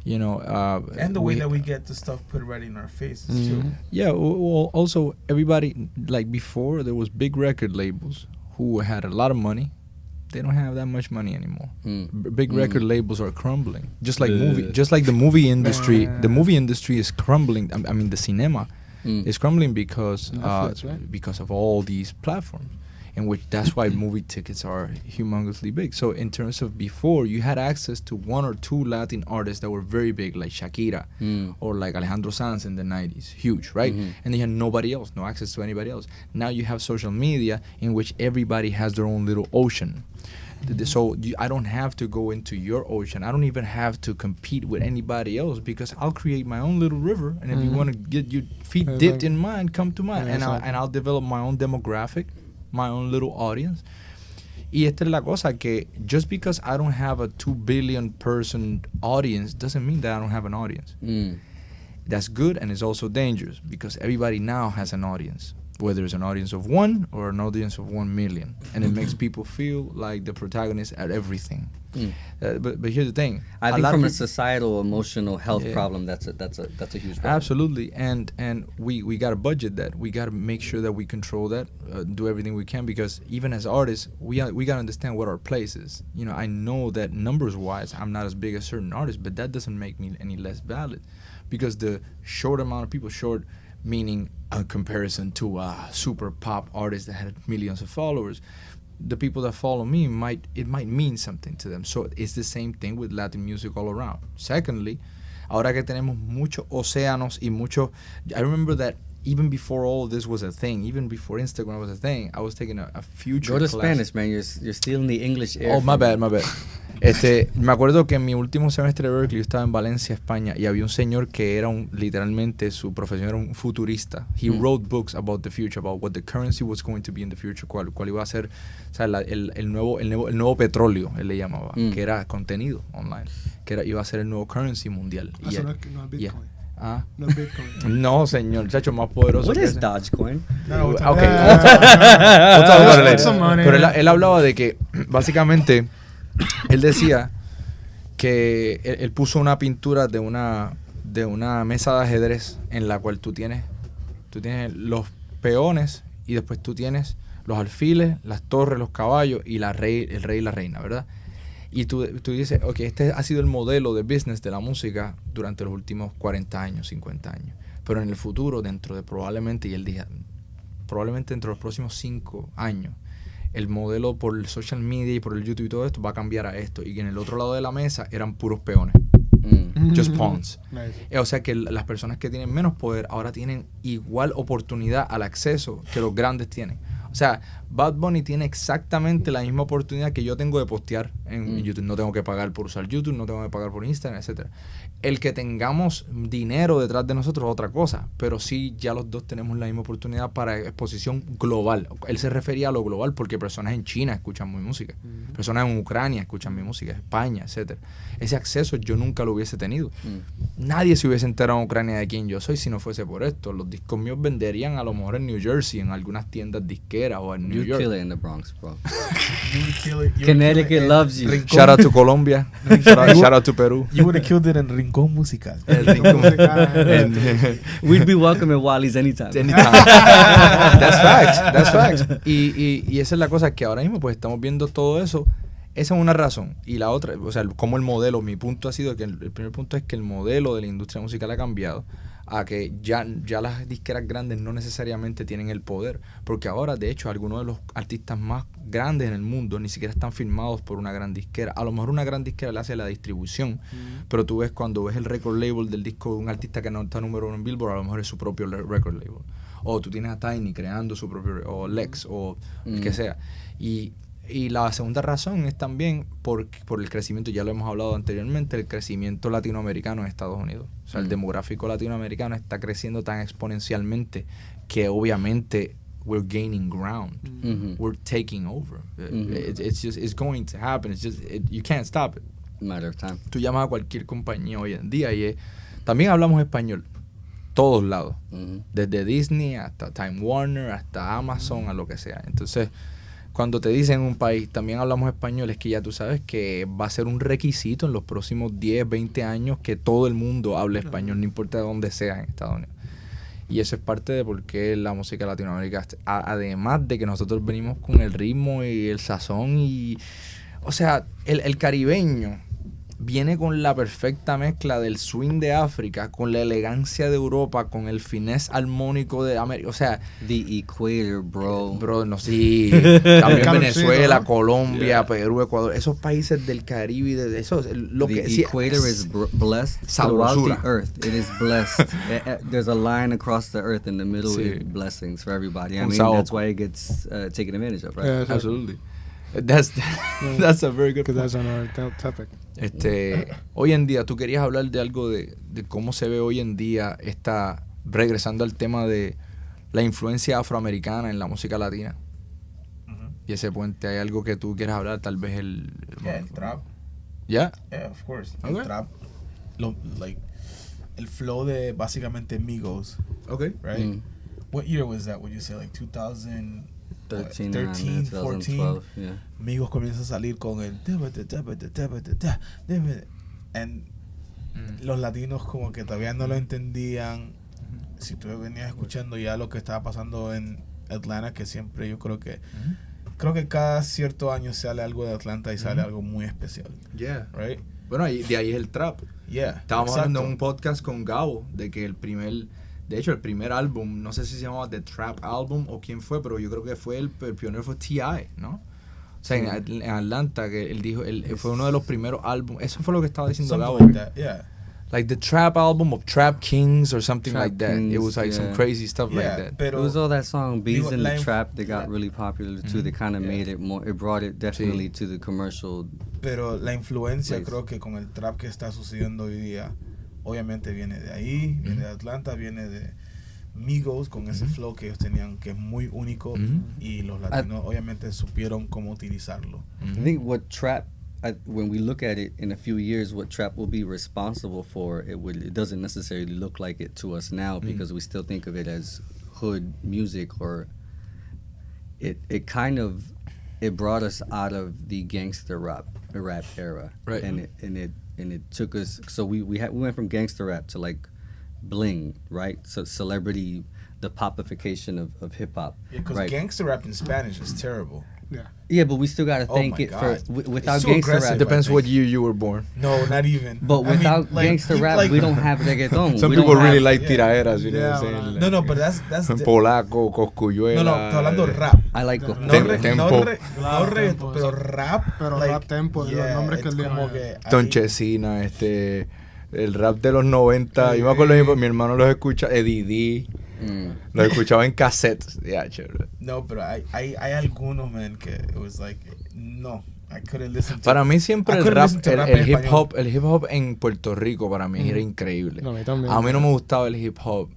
And the way that we get the stuff put right in our faces too. Yeah. Well, also everybody, like before, there was big record labels who had a lot of money. They don't have that much money anymore. Big record labels are crumbling. Just like the movie industry. The movie industry is crumbling. I mean, the cinema is crumbling because because of all these platforms. In which that's why movie tickets are humongously big. So in terms of before, you had access to one or two Latin artists that were very big, like Shakira or like Alejandro Sanz in the 90s, huge, right? And they had nobody else, no access to anybody else. Now you have social media in which everybody has their own little ocean. So I don't have to go into your ocean. I don't even have to compete with anybody else because I'll create my own little river. And if you want to get your feet dipped in mine, come to mine. And I'll develop my own demographic, my own little audience. Y esta es la cosa, que just because I don't have a 2 billion person audience doesn't mean that I don't have an audience. That's good, and it's also dangerous because everybody now has an audience. whether it's an audience of 1 or an audience of 1 million, and it makes people feel like the protagonist at everything. But here's the thing. I think from a societal emotional health problem, that's a huge problem. Absolutely, and we gotta budget that. We gotta make sure that we control that, do everything we can, because even as artists, we gotta understand what our place is. You know, I know that numbers wise, I'm not as big as certain artists, but that doesn't make me any less valid, because the short amount of people, short meaning a comparison to a super pop artist that had millions of followers, the people that follow me might mean something to them. So it's the same thing with Latin music all around. Secondly, ahora que tenemos muchos océanos y mucho, I remember that even before all this was a thing, even before Instagram was a thing, I was taking a future Go to class. Spanish, man. You're stealing the English air. Oh, my bad. Me acuerdo que en mi último semestre de Berkeley yo estaba en Valencia, España, y había un señor que era literalmente su profesión era un futurista. He wrote books about the future, about what the currency was going to be in the future, cuál iba a ser, o sea, el nuevo petróleo, él le llamaba, que era contenido online, iba a ser el nuevo currency mundial. Eso no es Bitcoin. No es Bitcoin. No, señor, chacho, más poderoso. What is Dogecoin? No, Okay. Pero él hablaba de que básicamente él decía que él puso una pintura de una mesa de ajedrez en la cual tú tienes los peones y después tú tienes los alfiles, las torres, los caballos y el rey y la reina, ¿verdad? Y tú dices, ok, este ha sido el modelo de business de la música durante los últimos 40 años, 50 años. Pero en el futuro, dentro de probablemente dentro de los próximos 5 años, el modelo por el social media y por el YouTube y todo esto va a cambiar a esto. Y que en el otro lado de la mesa eran puros peones. Just pawns. Nice. O sea que las personas que tienen menos poder ahora tienen igual oportunidad al acceso que los grandes tienen. O sea, Bad Bunny tiene exactamente la misma oportunidad que yo tengo de postear en YouTube. No tengo que pagar por usar YouTube, no tengo que pagar por Instagram, etcétera. El que tengamos dinero detrás de nosotros es otra cosa, pero sí ya los dos tenemos la misma oportunidad para exposición global. Él se refería a lo global porque personas en China escuchan mi música, personas en Ucrania escuchan mi música, España, etcétera. Ese acceso yo nunca lo hubiese tenido. Nadie se hubiese enterado en Ucrania de quién yo soy si no fuese por esto. Los discos míos venderían a lo mejor en New Jersey, en algunas tiendas disqueras o en New York. Kill it in the Bronx, bro. Connecticut loves you. Shout out to Colombia. Shout out to Peru. You would have killed it in Rincón Musical. We'd be welcome at Wally's anytime. That's facts. Y esa es la cosa, que ahora mismo pues estamos viendo todo eso. Esa es una razón. Y la otra, o sea, como el modelo, mi punto ha sido que el primer punto es que el modelo de la industria musical ha cambiado a que ya las disqueras grandes no necesariamente tienen el poder, porque ahora de hecho algunos de los artistas más grandes en el mundo ni siquiera están firmados por una gran disquera. A lo mejor una gran disquera le hace la distribución, pero tú ves cuando ves el record label del disco de un artista que no está número 1 en Billboard, a lo mejor es su propio record label, o tú tienes a Tiny creando su propio, o Lex, o el que sea. Y la segunda razón es también por el crecimiento, ya lo hemos hablado anteriormente, el crecimiento latinoamericano en Estados Unidos. O sea, el demográfico latinoamericano está creciendo tan exponencialmente que obviamente we're gaining ground. We're taking over. It's going to happen. You can't stop it. Matter of time. Tú llamas a cualquier compañía hoy en día y también hablamos español. Todos lados. Desde Disney hasta Time Warner, hasta Amazon, a lo que sea. Entonces, cuando te dicen en un país, también hablamos español, es que ya tú sabes que va a ser un requisito en los próximos 10, 20 años que todo el mundo hable español, no importa de dónde sea en Estados Unidos. Y eso es parte de por qué la música latinoamericana, además de que nosotros venimos con el ritmo y el sazón y... O sea, el caribeño viene con la perfecta mezcla del swing de África, con la elegancia de Europa, con el finesse armónico de América. O sea, the Equator, bro. Bro, no, sí. También Venezuela, Colombia, Perú, Ecuador. Esos países del Caribe, the Equator is blessed throughout the earth. It is blessed. There's a line across the earth in the middle with blessings for everybody. I mean, that's why it gets taken advantage of, right? Yeah, absolutely. That's a very good point. Because that's on our topic. Hoy en día, tú querías hablar de algo de cómo se ve hoy en día, regresando al tema de la influencia afroamericana en la música latina. Y ese puente, ¿hay algo que tú quieras hablar? Tal vez el trap. ¿Ya? Yeah, of course. Okay. El trap. El flow de básicamente Migos. Okay. Right? what year was that? Would you say like 2013, 14? 2012, yeah. Amigos comienzan a salir con el and los latinos como que todavía no lo entendían. Si tú venías escuchando ya lo que estaba pasando en Atlanta, que siempre yo creo que cada cierto año sale algo de Atlanta y sale algo muy especial. Yeah. Right? Bueno, de ahí es el trap. Yeah. Estábamos exacto. hablando en un podcast con Gabo de que el primer álbum, no sé si se llamaba The Trap Album o quién fue, pero yo creo que fue el pionero fue T.I., ¿no? O sea, en Atlanta, que él dijo, fue uno de los primeros álbumes. Eso fue lo que estaba diciendo Gabo. Like that, yeah. Like the trap album of Trap Kings or something Trap like that. Kings, It was like some crazy stuff like that. It Pero was all that song Bees in the Life- Trap that got really popular too. They kind of made it more. It brought it definitely to the commercial. Pero la influencia Place. creo que con el trap que está sucediendo hoy día, obviamente viene de ahí, viene de Atlanta, viene de Migos con ese flow que ellos tenían que es muy único y los latinos obviamente supieron cómo utilizarlo. I think what trap, when we look at it in a few years, what trap will be responsible for, it doesn't necessarily look like it to us now because we still think of it as hood music, or it brought us out of the gangster rap era, Right. And it took us. So we went from gangster rap to like bling, right? So celebrity, the popification of hip hop. Yeah, because right? gangster rap in Spanish is terrible. Yeah, but we still got to Oh thank my it God. for without It's so gangster aggressive. rap. It depends I what think. year you were born. No, not even. But I mean, without like, gangster you- rap, like- we don't have reggaeton. Some We people don't really have- like yeah. tiraderas, you know Yeah, what I'm saying? No, but that's Polaco, Coscuyuela. no, estoy hablando rap. I like No, Tempo. no reggaeton, pero rap. Pero like, rap tempo, de los nombres que it's él dijo. como que ahí- Tonchesina, el rap de los 90. Yo me acuerdo, mi hermano los escucha, Eddie D. Los escuchaba en cassettes. Yeah, chévere. No, pero hay algunos, man, que it was like, no, I couldn't listen to. Para mí siempre I el couldn't rap, listen to el rap en hip español. hop en Puerto Rico para mí era increíble. No, a mí también. A mí no me gustaba el hip hop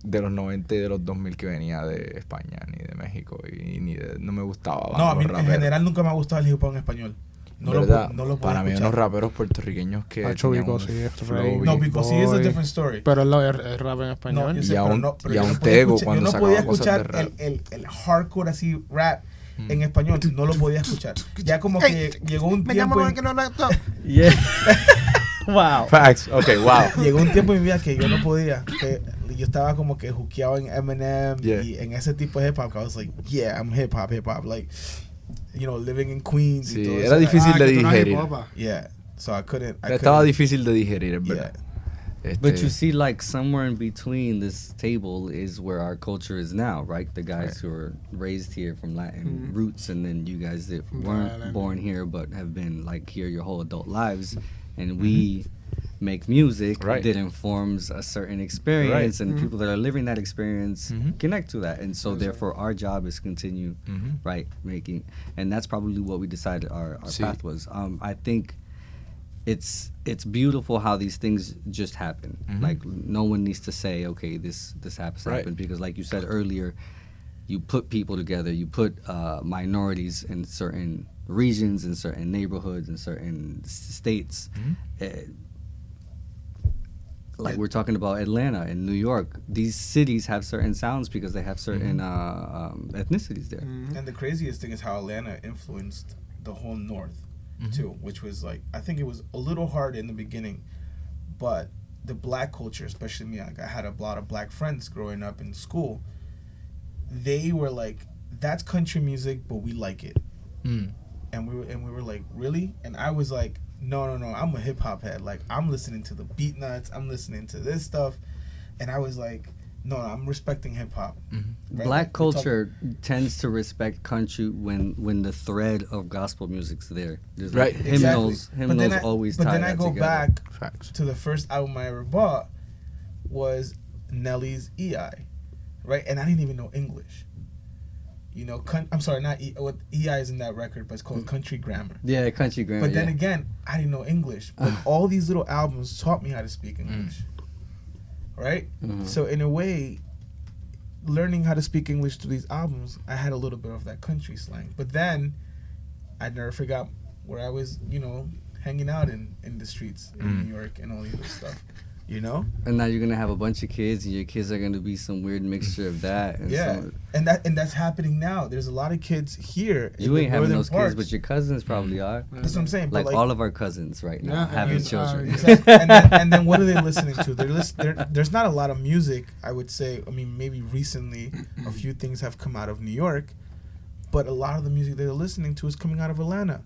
de los 90 y de los 2000 que venía de España ni de México y no me gustaba. No, a mí los en raperos. general nunca me ha gustado el hip hop en español. No ¿Verdad? no lo puedo Para mí escuchar. unos raperos puertorriqueños que Hacho, tenían Vico, un sí, esto flow Rey. bien- No, because he is a Boy. different story. Pero es rap en español. No, yo sé, Y a pero un- no, pero y a yo un no podía Tego escuchar- cuando yo no sacaba podía cosas escuchar de rap. el hardcore así rap en español, no lo podía escuchar. Ya como que llegó un tiempo Yeah. Wow. Facts. Okay, wow. llegó un tiempo en mi vida que yo no podía, que yo estaba como que juqueado en Eminem Yeah. y en ese tipo de hip hop, que I was like, yeah, I'm hip hop, like, you know, living in Queens Sí, y todo era eso. difícil de que tú no eres digerir. hip-hop. Yeah, so I couldn't. Estaba difícil de digerir, es Yeah. verdad. But you see, like, somewhere in between this table is where our culture is now, right? The guys who are raised here from Latin roots, and then you guys that weren't Latin. born here but have been, like, here your whole adult lives. And we make music Right. that informs a certain experience, and people that are living that experience connect to that. And so, therefore, our job is continue, right, making. And that's probably what we decided our Sí. path was. I think it's beautiful how these things just happen. Like no one needs to say, okay, this happens Right. happen, because like you said earlier, you put people together, you put minorities in certain regions, in certain neighborhoods, in certain states. Like we're talking about Atlanta and New York. These cities have certain sounds because they have certain ethnicities there. And the craziest thing is how Atlanta influenced the whole North, too, which was like, I think it was a little hard in the beginning, but the black culture, especially me, like, I had a lot of black friends growing up in school. They were like, that's country music, but we like it. And we were like, really? And I was like, no, I'm a hip hop head. Like, I'm listening to the beat nuts, I'm listening to this stuff. And I was like, no, I'm respecting hip hop. Right? Black Like, we're culture tends to respect country when the thread of gospel music's there. There's Right. like Exactly. hymnals always tie But then that I go together. back Facts. to the first album I ever bought was Nelly's EI, right? And I didn't even know English. You know, I'm sorry, not what EI is in that record, but it's called Country Grammar. Yeah, country grammar. But then yeah. again, I didn't know English. But all these little albums taught me how to speak English. Right? So in a way, learning how to speak English through these albums, I had a little bit of that country slang. But then I never forgot where I was, you know, hanging out in the streets in New York and all this stuff. you know. And now you're gonna have a bunch of kids, and your kids are gonna be some weird mixture of that. And Yeah, and that's happening now. There's a lot of kids here. You ain't having those parts. kids, but your cousins probably are. That's what I'm saying. Like, but all of our cousins right now Yeah, having and, children. Exactly. and then what are they listening to? There's not a lot of music, I would say. I mean, maybe recently a few things have come out of New York, but a lot of the music they're listening to is coming out of Atlanta.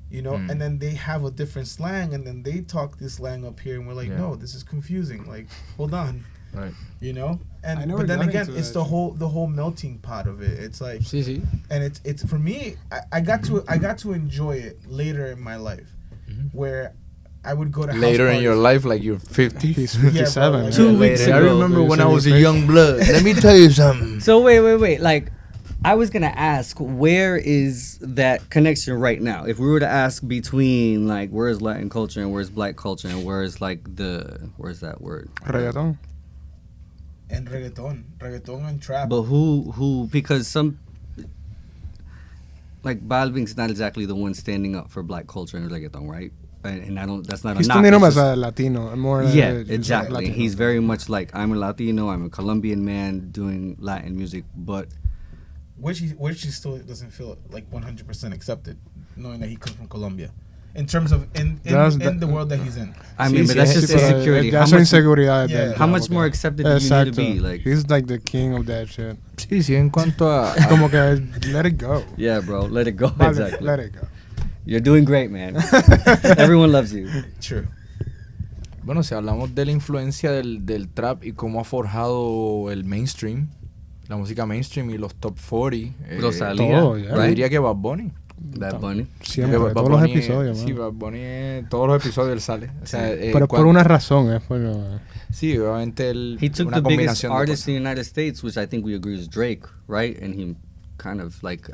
You know, and then they have a different slang, and then they talk this slang up here, and we're like, no, this is confusing. Like, hold on, Right. you know. And know but we're then getting again, to it's that. the whole melting pot of it. It's like, Sí. and it's for me. I got to enjoy it later in my life, where I would go to Later house in your parties. life, like you're 50. He's Yeah, bro, 57. like- 2 weeks I ago. remember when I was a Face. young blood. Let me tell you something. So wait. Like, I was gonna ask, where is that connection right now? If we were to ask between, like, where's Latin culture and where's Black culture and where's where's that word? Reggaeton. And reggaeton and trap. But who? Because some, like, Balvin's not exactly the one standing up for Black culture and reggaeton, right? And I don't. That's not He's a still knock. known it's as just- a Latino. More Yeah, just exactly. Latino. He's very much like, I'm a Latino, I'm a Colombian man doing Latin music, but which he still doesn't feel like 100% accepted, knowing that he comes from Colombia, in terms of in the world that he's in. I mean, but sí, that's sí, just sí, pero insecurity. That's How much, inseguridad. Yeah. de- how much como more que- accepted do you need to Exacto. be? Like, He's like the king of that shit. Sí, en cuanto a Como que let it go. yeah, bro, let it go. Vale, Exactly. let it go. You're doing great, man. Everyone loves you. True. Bueno, si hablamos de la influencia del trap y cómo ha forjado el mainstream, la música mainstream y los top 40, Rosalía, todo, ya. yo right? diría que Bad Bunny. Bad Bunny. Siempre, Bad todos los Bunny, episodios. Sí, man. Bad Bunny, todos los episodios él sale. O sea, Pero por una razón, es por... Sí, obviamente él... He took una the biggest combinación de artist cosas. in the United States, which I think we agree is Drake, right? And he kind of like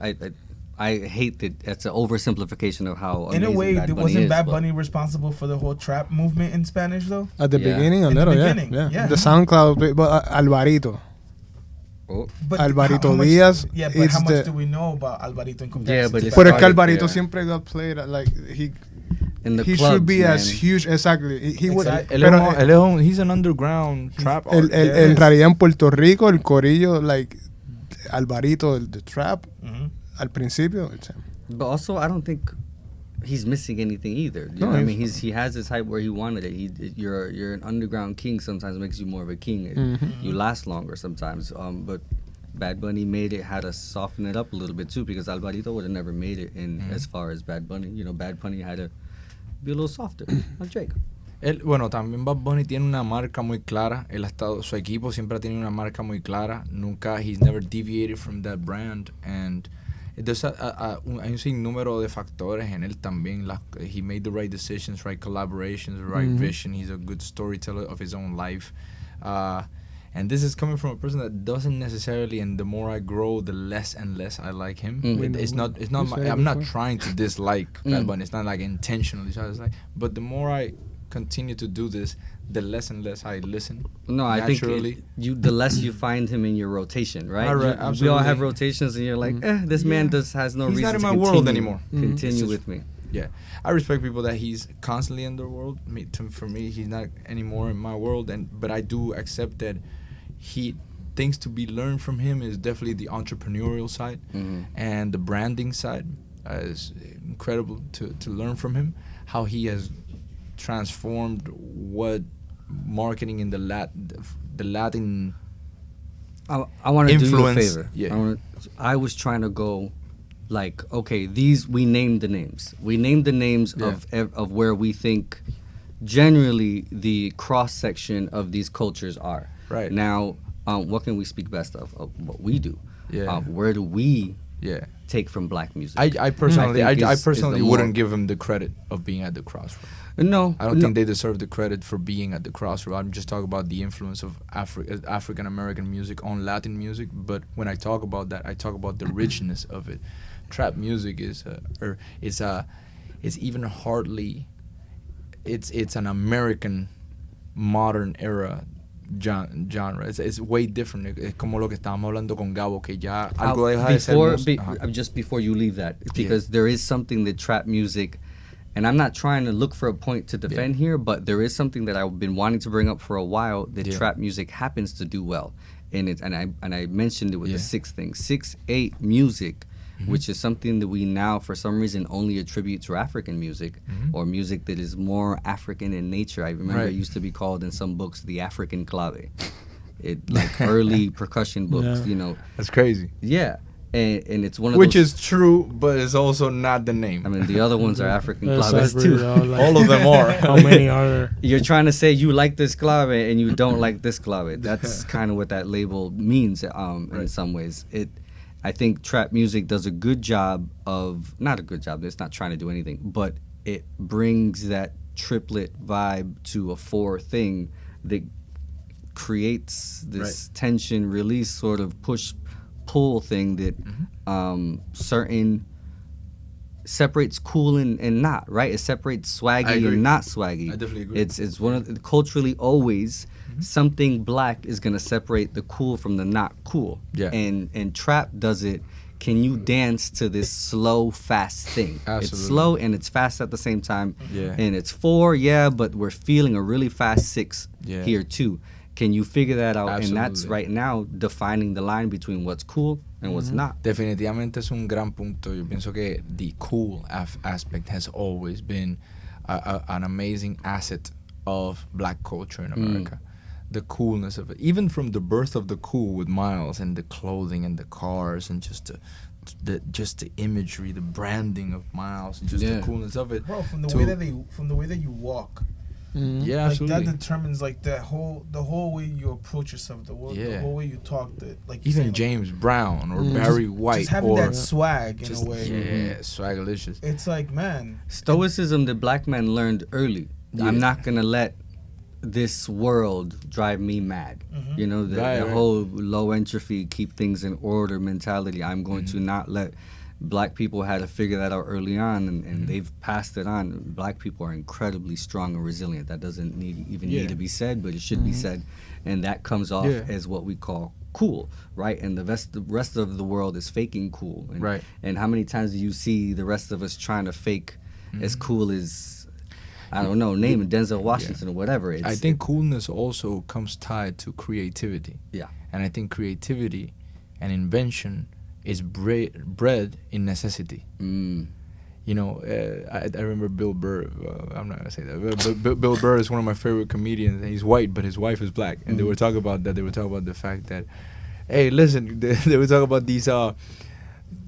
I hate that it's an oversimplification of how In a amazing way, Bad Bunny wasn't is, Bad but- Bunny responsible for the whole trap movement in Spanish though? At the Yeah. beginning, a In the little, beginning, yeah. yeah. The SoundCloud, but Alvarito. Oh. But Alvarito how much- Díaz, Yeah, but it's how much the- do we know about Alvarito in Yeah, comparison? but to it's Bad Pero es que started Alvarito there. siempre got played like In the he clubs, should be man. as huge. Exactly. He would. Exactly. Pero He's an underground trap el, artist. el, There en is. realidad en Puerto Rico el corillo like Alvarito the trap Mhm. al principio. But also, I don't think he's missing anything either. You No, know what I he's- mean, he has his hype where he wanted it. You're an underground king. Sometimes makes you more of a king. You last longer sometimes. But Bad Bunny had to soften it up a little bit too, because Alvarito would have never made it in as far as Bad Bunny. You know, Bad Bunny had to be a little softer, like Drake. Bueno, también Bad Bunny tiene una marca muy clara. Él ha estado, su equipo siempre ha tenido una marca muy clara. He's never deviated from that brand. And there's hay un sinnúmero de factores en él también. He made the right decisions, right collaborations, right vision. He's a good storyteller of his own life. And this is coming from a person that doesn't necessarily, and the more I grow, the less and less I like him. It's not I'm not trying to dislike Bad Bunny. It's not like intentionally. So it's like, but the more I continue to do this, the less and less I listen. No, I think naturally. the less you find him in your rotation, right? Right, We all have absolutely. rotations, and you're like, this man has no He's reason not in to my continue, world anymore. Continue It's just- with me. Yeah, I respect people that he's constantly in their world. For me, he's not anymore in my world, but I do accept that things to be learned from him is definitely the entrepreneurial side and the branding side. Is incredible to learn from him, how he has transformed what marketing in the Latin I want to do you a influence, favor. yeah. I was trying to go, like, okay, we named the names. We named the names of where we think generally the cross section of these cultures are. Right. Now, what can we speak best of what we do? Yeah. Where do we Yeah. take from black music? I personally I think I is personally the wouldn't more- give him the credit of being at the crossroad. No, I don't think they deserve the credit for being at the crossroad. I'm just talking about the influence of African American music on Latin music. But when I talk about that, I talk about the richness of it. Trap music is even hardly. It's an American modern era genre. It's way different. Es como lo que estábamos hablando con Gabo, que ya algo deja de ser música. Just before you leave that, because there is something that trap music and I'm not trying to look for a point to defend here, but there is something that I've been wanting to bring up for a while that trap music happens to do well. And I mentioned it with the 6 thing. 6/8 music, which is something that we now, for some reason, only attribute to African music, or music that is more African in nature. I remember it used to be called in some books the African clave. It like early percussion books, you know. That's crazy. Yeah. And it's one of Which those, is true, but it's also not the name. I mean, the other ones are African claves too. All of them are. How many are there? You're trying to say you like this clave and you don't like this clave. That's kind of what that label means in some ways. I think trap music does a good job of, not a good job, it's not trying to do anything, but it brings that triplet vibe to a 4 thing that creates this tension release sort of push-pull thing that certain separates cool and not, right? It separates swaggy and not swaggy. I definitely agree. It's one of the, culturally always something black is gonna separate the cool from the not cool. Yeah. And trap does it. Can you dance to this slow, fast thing? Absolutely. It's slow and it's fast at the same time. Yeah. And it's 4, but we're feeling a really fast 6 here too. Can you figure that out? Absolutely. And that's right now defining the line between what's cool and what's not. Definitivamente es un gran punto. Yo pienso que the cool aspect has always been an amazing asset of black culture in America. The coolness of it, even from the birth of the cool with Miles and the clothing and the cars and just the imagery, the branding of Miles, and just the coolness of it. Bro, from the way that you walk. Yeah, like absolutely. that determines like the whole way you approach yourself, the whole way you talk. Like even saying, James Brown or Barry White, just having or that swag in just, a way. Swagalicious. It's like, man, stoicism that black men learned early. I'm not gonna let this world drive me mad. You know, the whole low entropy, keep things in order mentality. I'm going to not let. Black people had to figure that out early on, and they've passed it on. Black people are incredibly strong and resilient. That doesn't need to be said, but it should be said. And that comes off as what we call cool, right? And the rest of the world is faking cool. And, right. And how many times do you see the rest of us trying to fake as cool as, I don't know, name it, Denzel Washington or whatever. I think coolness also comes tied to creativity. Yeah. And I think creativity and invention is bred in necessity. You know, I remember Bill Burr. I'm not gonna say that. But Bill Burr is one of my favorite comedians. And he's white, but his wife is black. And they were talking about that. They were talking about the fact that, hey, listen, they were talking about these.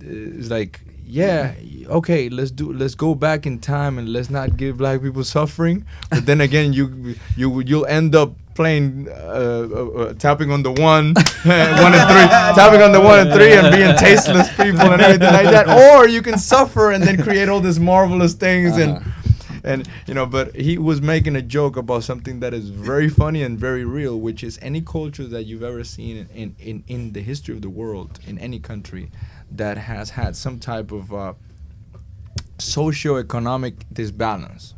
It's like, yeah, okay, let's go back in time and let's not give black people suffering. But then again, you'll end up playing tapping on the 1 1 and 3, tapping on the 1 and 3 and being tasteless people and everything like that. Or you can suffer and then create all these marvelous things and you know. But he was making a joke about something that is very funny and very real, which is any culture that you've ever seen in the history of the world, in any country that has had some type of socio-economic disbalance.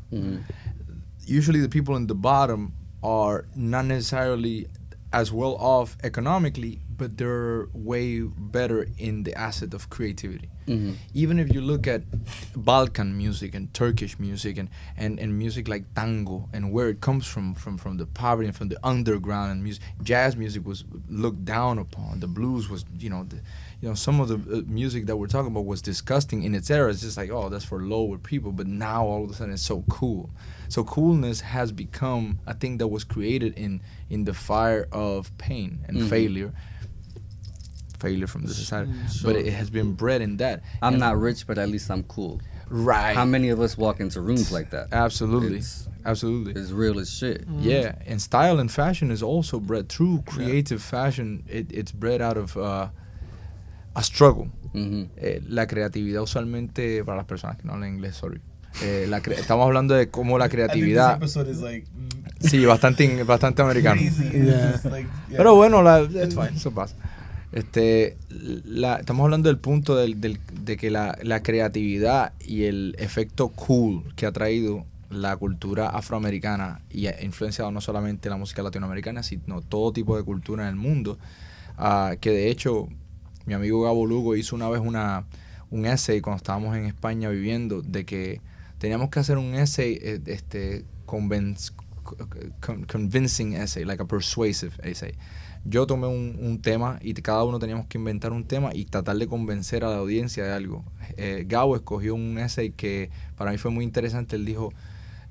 Usually the people in the bottom are not necessarily as well off economically, but they're way better in the asset of creativity. Even if you look at Balkan music and Turkish music and music like tango and where it comes from the poverty and from the underground, and music, jazz music was looked down upon. The blues was, some of the music that we're talking about was disgusting in its era. It's just like, oh, that's for lower people. But now all of a sudden it's so cool. So coolness has become a thing that was created in the fire of pain and failure from the society. But it has been bred in that. I'm not rich, but at least I'm cool. Right. How many of us walk into rooms like that? Absolutely. Absolutely. It's real as shit. Yeah, and style and fashion is also bred through creative fashion. It's bred out of a struggle. La creatividad usualmente, para las personas que no hablan inglés, sorry. Estamos hablando de cómo la creatividad. This episode is like, sí, bastante americano. Like, Pero bueno, eso pasa. Estamos hablando del punto de que la creatividad y el efecto cool que ha traído la cultura afroamericana y ha influenciado no solamente la música latinoamericana, sino todo tipo de cultura en el mundo, que de hecho mi amigo Gabo Lugo hizo una vez un essay cuando estábamos en España viviendo, de que teníamos que hacer un essay, convincing essay, like a persuasive essay. Yo tomé un tema y cada uno teníamos que inventar un tema y tratar de convencer a la audiencia de algo. Gabo escogió un essay que para mí fue muy interesante. Él dijo,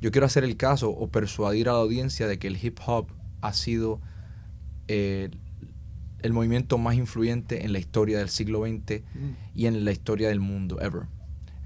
yo quiero hacer el caso o persuadir a la audiencia de que el hip hop ha sido el movimiento más influyente en la historia del siglo XX y en la historia del mundo ever.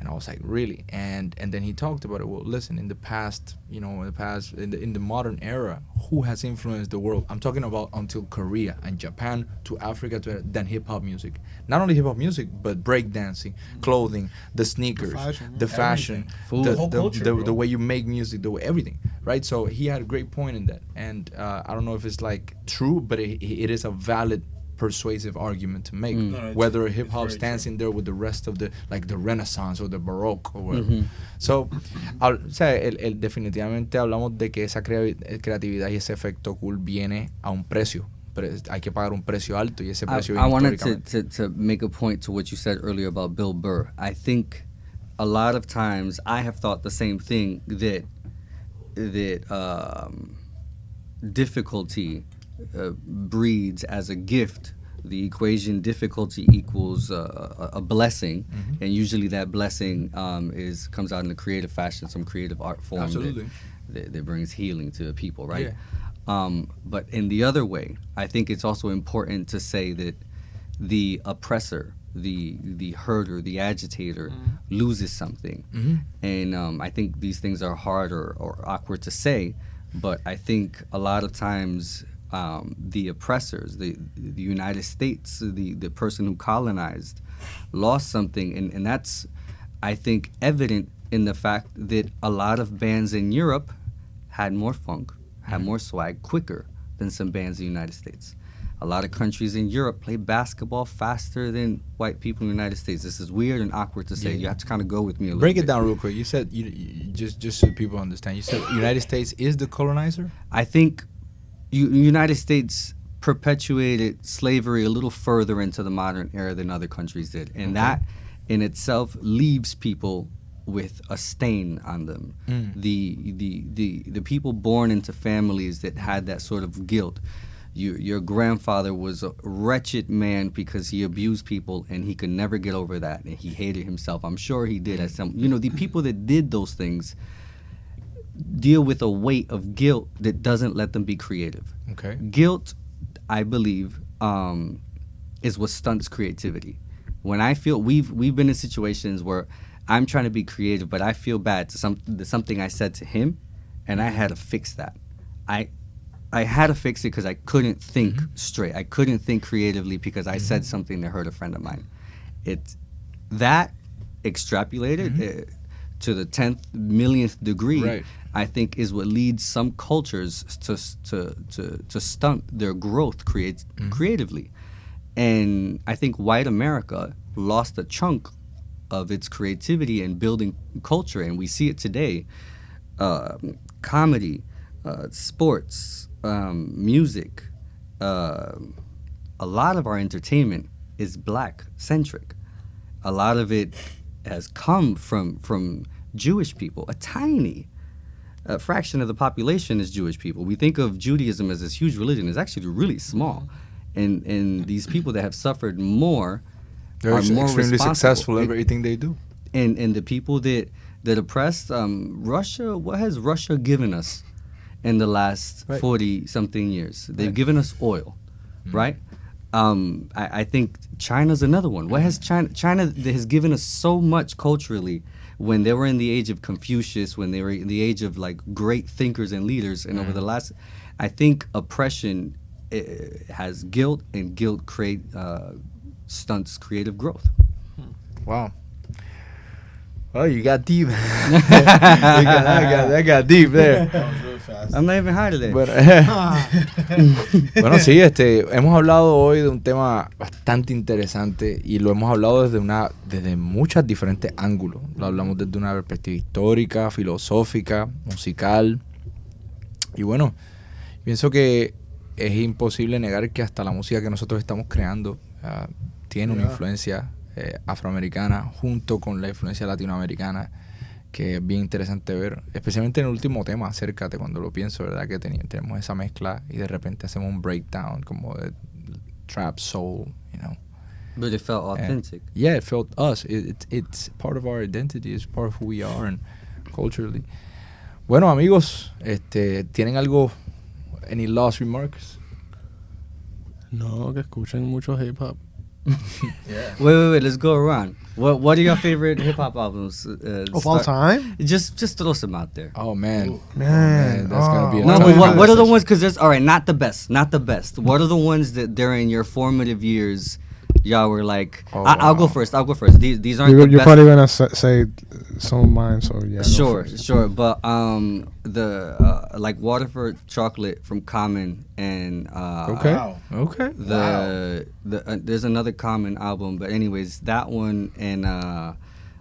And I was like, really? And then he talked about it. Well, listen, in the past, in the modern era, who has influenced the world? I'm talking about until Korea and Japan to Africa to then hip hop music. Not only hip hop music, but breakdancing, clothing, the sneakers, the fashion, the way you make music, the way everything, right? So he had a great point in that, and I don't know if it's like true, but it is a valid persuasive argument to make, whether hip hop stands in there with the rest of the Renaissance or the Baroque or whatever. So, definitivamente hablamos de que esa creatividad y ese efecto cool viene a un precio, pero hay que pagar un precio alto y ese precio I wanted to make a point to what you said earlier about Bill Burr. I think a lot of times I have thought the same thing, that difficulty breeds as a gift. The equation difficulty equals a blessing, and usually that blessing comes out in a creative fashion, some creative art form that brings healing to people, right? Yeah. But in the other way, I think it's also important to say that the oppressor, the herder, the agitator loses something, and I think these things are hard or awkward to say, but I think a lot of times the oppressors, the United States, the person who colonized, lost something, and that's, I think, evident in the fact that a lot of bands in Europe had more funk, had more swag quicker than some bands in the United States. A lot of countries in Europe play basketball faster than white people in the United States. This is weird and awkward to say. You have to kind of go with me a little bit. Break it down real quick. You said, you just so people understand, you said United States is the colonizer? I think United States perpetuated slavery a little further into the modern era than other countries did. And that in itself leaves people with a stain on them. The people born into families that had that sort of guilt. Your grandfather was a wretched man because he abused people and he could never get over that, and he hated himself. I'm sure he did. The people that did those things deal with a weight of guilt that doesn't let them be creative. Okay. Guilt, I believe, is what stunts creativity. When I feel we've been in situations where I'm trying to be creative, but I feel bad to something I said to him, and I had to fix that. I had to fix it because I couldn't think straight. I couldn't think creatively because I said something that hurt a friend of mine. That extrapolated to the 10th millionth degree, I think, is what leads some cultures to stunt their growth creatively. And I think white America lost a chunk of its creativity and building culture, and we see it today. Comedy, sports, music, a lot of our entertainment is black-centric. A lot of it has come from Jewish people. A tiny fraction of the population is Jewish people. We think of Judaism as this huge religion. It's actually really small. And these people that have suffered more are more extremely successful in everything they do. And the people that oppressed, Russia, what has Russia given us in the last 40-something years? They've given us oil, right? I think China's another one. What has China has given us so much culturally when they were in the age of Confucius, when they were in the age of like great thinkers and leaders, and over the last, I think oppression has guilt, and guilt stunts creative growth. Wow. Oh, you got deep. that got deep there. That was really fast. I'm not even high today. Bueno, sí, hemos hablado hoy de un tema bastante interesante y lo hemos hablado desde muchos diferentes ángulos. Lo hablamos desde una perspectiva histórica, filosófica, musical. Y bueno, pienso que es imposible negar que hasta la música que nosotros estamos creando tiene una influencia afroamericana junto con la influencia latinoamericana, que es bien interesante ver, especialmente en el último tema, Acércate, cuando lo pienso, ¿verdad? Que tenemos esa mezcla y de repente hacemos un breakdown como de trap soul, you know. But it felt authentic. Yeah, it felt us. It's part of our identity. It's part of who we are and culturally. Bueno, amigos, ¿tienen algo? Any last remarks? No, que escuchen mucho hip hop. Yeah. Wait. Let's go around. What are your favorite hip hop albums? Of all time? Just throw some out there. Oh man, Man, that's gonna be a No, tough but what are the conversation. ones? Because there's not the best. What are the ones that during your formative years, y'all were like? Oh, I'll go wow. first. These aren't You're the best. probably gonna say some of mine, so yeah. go first. Sure. But the like Waterford Chocolate from Common and Okay. Wow. Okay. the there's another Common album, but anyways, that one and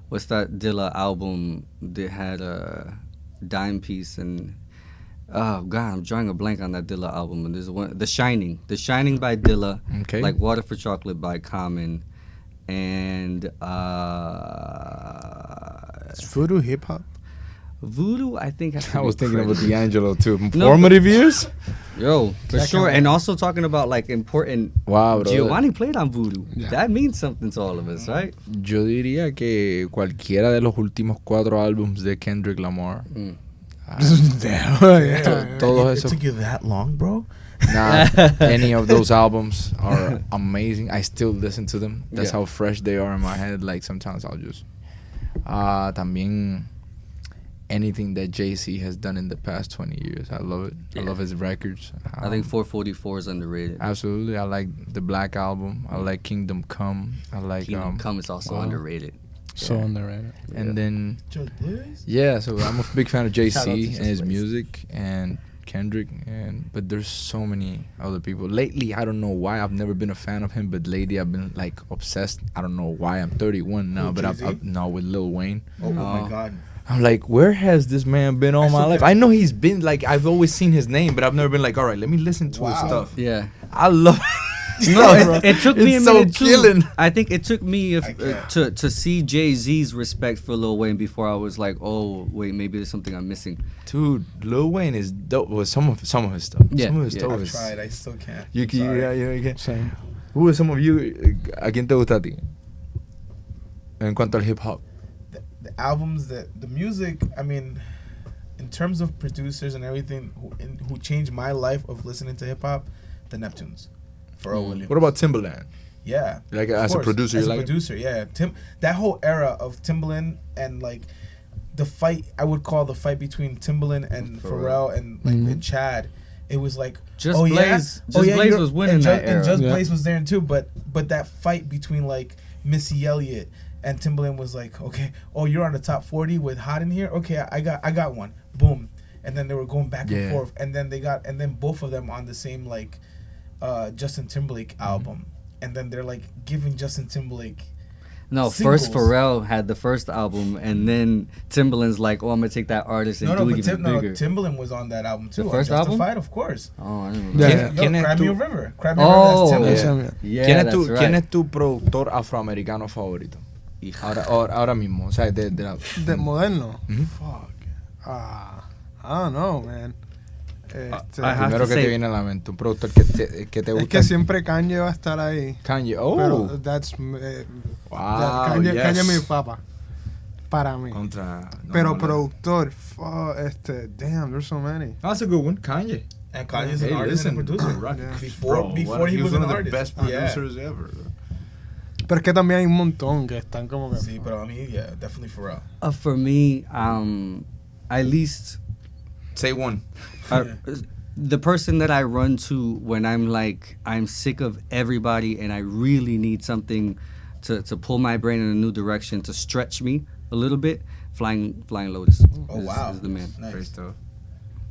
what's that Dilla album that had a dime piece and oh god, I'm drawing a blank on that Dilla album. And there's one, The Shining by Dilla, Okay. like Water for Chocolate by Common, and It's voodoo hip hop. Voodoo. I think has to I be was thinking about credited. D'Angelo too. No, Formative years? Yo, for That sure. kinda- And also talking about like important. Wow, bro. Giovanni played on voodoo. Yeah. That means something to all of us, right? Yo diría que cualquiera de los últimos 4 álbums de Kendrick Lamar. Mm. Damn. To- todos It esos. took you that long, bro? Nah, any of those albums are amazing. I still listen to them. That's Yeah. how fresh they are in my head. Like sometimes I'll just. También anything that Jay-Z has done in the past 20 years. I love it. I Yeah. love his records. I think 444 is underrated. Absolutely. I like the Black Album. I like Kingdom Come. I like Kingdom Come is also wow. underrated. So underrated. And then Judge Blaze? yeah, so I'm a big fan of Shout out to Jay-Z Just and his Blaze. music and Kendrick but there's so many other people. Lately, I don't know why I've never been a fan of him, but lately I've been like obsessed. I don't know why. I'm 31 now, Who, but Jay-Z? I'm now with Lil Wayne. Oh, my God. I'm like, where has this man been all I my still life? can't- I know he's been like, I've always seen his name, but I've never been like, all right, let me listen to his Wow. stuff. Yeah. I love No, bro. it took me It's a so minute too. killing. I think it took me I can't. to see Jay-Z's respect for Lil Wayne before I was like, oh wait, maybe there's something I'm missing. Dude, Lil Wayne is dope with some of his stuff. Yeah, Some of his yeah. stuff I've is. tried. I still can't. You can, Sorry. you can. Same. Who are some of you? ¿A quién te gusta a ti? En cuanto al hip hop. The albums, the music, I mean, in terms of producers and everything who changed my life of listening to hip hop, the Neptunes. Pharrell Williams. What about Timbaland? Yeah. Like of as a course. producer, As you a like him? producer, yeah. That whole era of Timbaland and like the fight, I would call the fight between Timbaland and Pharrell and like and Chad. It was like Just oh, Blaze, yeah? Just Blaze you're- was winning and that And era. Just Yeah. Blaze was there too, but that fight between like Missy Elliott and Timbaland was like, okay, oh, you're on the top 40 with Hot in here. Okay, I got one. Boom, and then they were going back Yeah. and forth, and then both of them on the same like Justin Timberlake album, and then they're like giving Justin Timberlake. No, first Singles. Pharrell had the first album, and then Timbaland's like, oh, I'm gonna take that artist and do it even bigger. Timbaland was on that album too. The first on album? Justified, of course. Oh, I didn't Yeah. know. Yo, ¿Quién es Cry tu- Me a River. Cry Me a Oh, River. That's Timbaland. Yeah. Yeah, ¿Quién that's es right. tu productor afroamericano favorito? Ahora mismo, o sea, de la. De moderno. Mhm. Fuck. I don't know, man. I have Primero to que te say- viene a la mente, un productor que te es gusta. que siempre Kanye va a estar ahí. Kanye. Oh, Pero that's wow, Kanye, yes. Kanye es mi papá. Para mí. Contra. no, Pero no, no. productor, damn, there's so many. That's a good one, Kanye. And Kanye's Hey, an artist listen, and a producer. Rock- Yeah. Before he was one an of the artist. best Yeah. producers ever. Pero es que también hay un montón que están como que. Sí, pero I mean, yeah, definitely Pharrell. For me, at least Say one. the person that I run to when I'm like I'm sick of everybody and I really need something to pull my brain in a new direction, to stretch me a little bit. Flying Lotus. Oh, is, wow. is the man. Nice. Great stuff.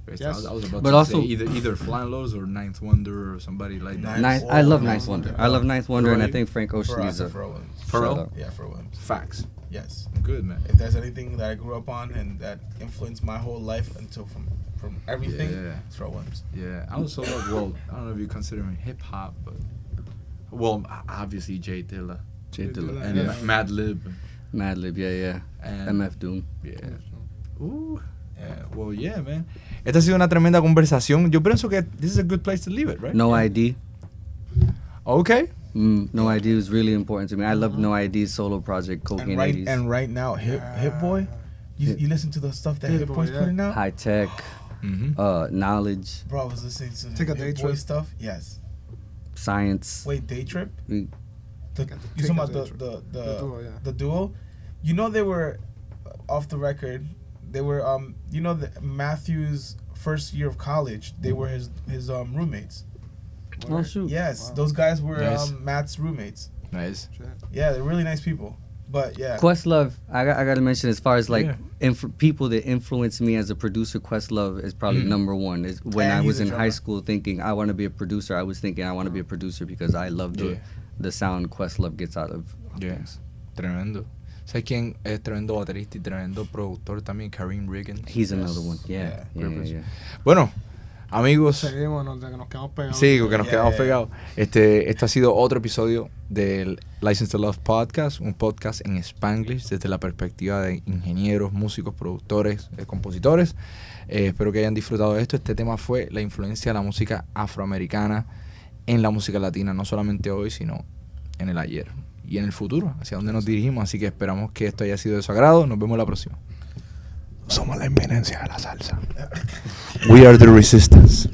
Great Yes. stuff. I was about But to also- say either Flying Lotus or Ninth Wonder or somebody like that. Ninth- I love Oh, Ninth Ninth Wonder. Wonder. I love Ninth Wonder, and I Really? think Frank Ocean Pharrell, is a Pharrell Williams. Pharrell? shout out. Yeah, Pharrell Williams. Facts. Yes. Good, man. If there's anything that I grew up on and that influenced my whole life until from everything, Yeah. it's Pharrell Williams. Yeah, I also love, well, I don't know if you consider him hip hop, but, well, obviously Jay Dilla. Dilla, And yeah. Madlib. Madlib, yeah. And MF Doom. Yeah. Well, yeah, man. Esta ha sido una tremenda conversación. Yo pienso que this is a good place to leave it, right? No ID. Okay. No ID is really important to me. I love No ID's solo project, Cocaine 80s. And right now, Hit Boy, you listen to the stuff that Hit Boy's putting out? High tech, knowledge. Bro, I was listening to Take a Hit day Boy trip. stuff. Yes. Science. Wait, Day Trip? We- You talking about the duo? You know they were off the record. They were Matthew's first year of college. They were his roommates. Oh shoot. Yes, those guys were Nice. Matt's roommates. Nice. Yeah, they're really nice people. But yeah, Questlove, I got to mention as far as like Yeah. people that influenced me as a producer, Questlove is probably number one. Is when And I he's was a in drummer. high school thinking I want to be a producer, I was thinking I want to be a producer because I love the sound Questlove gets out of Yeah. things. Tremendo. ¿Sabes quién es tremendo baterista y tremendo productor también? Kareem Riggins. He's another one. Yeah. Bueno, amigos. Seguimos, de que nos quedamos pegados. Sí, que nos Yeah, quedamos yeah. pegados. Este ha sido otro episodio del License to Love Podcast, un podcast en Spanglish desde la perspectiva de ingenieros, músicos, productores, compositores. Espero que hayan disfrutado de esto. Este tema fue la influencia de la música afroamericana en la música latina, no solamente hoy, sino en el ayer y en el futuro, hacia dónde nos dirigimos. Así que esperamos que esto haya sido de su agrado. Nos vemos la próxima. Somos la inminencia de la salsa. We are the resistance.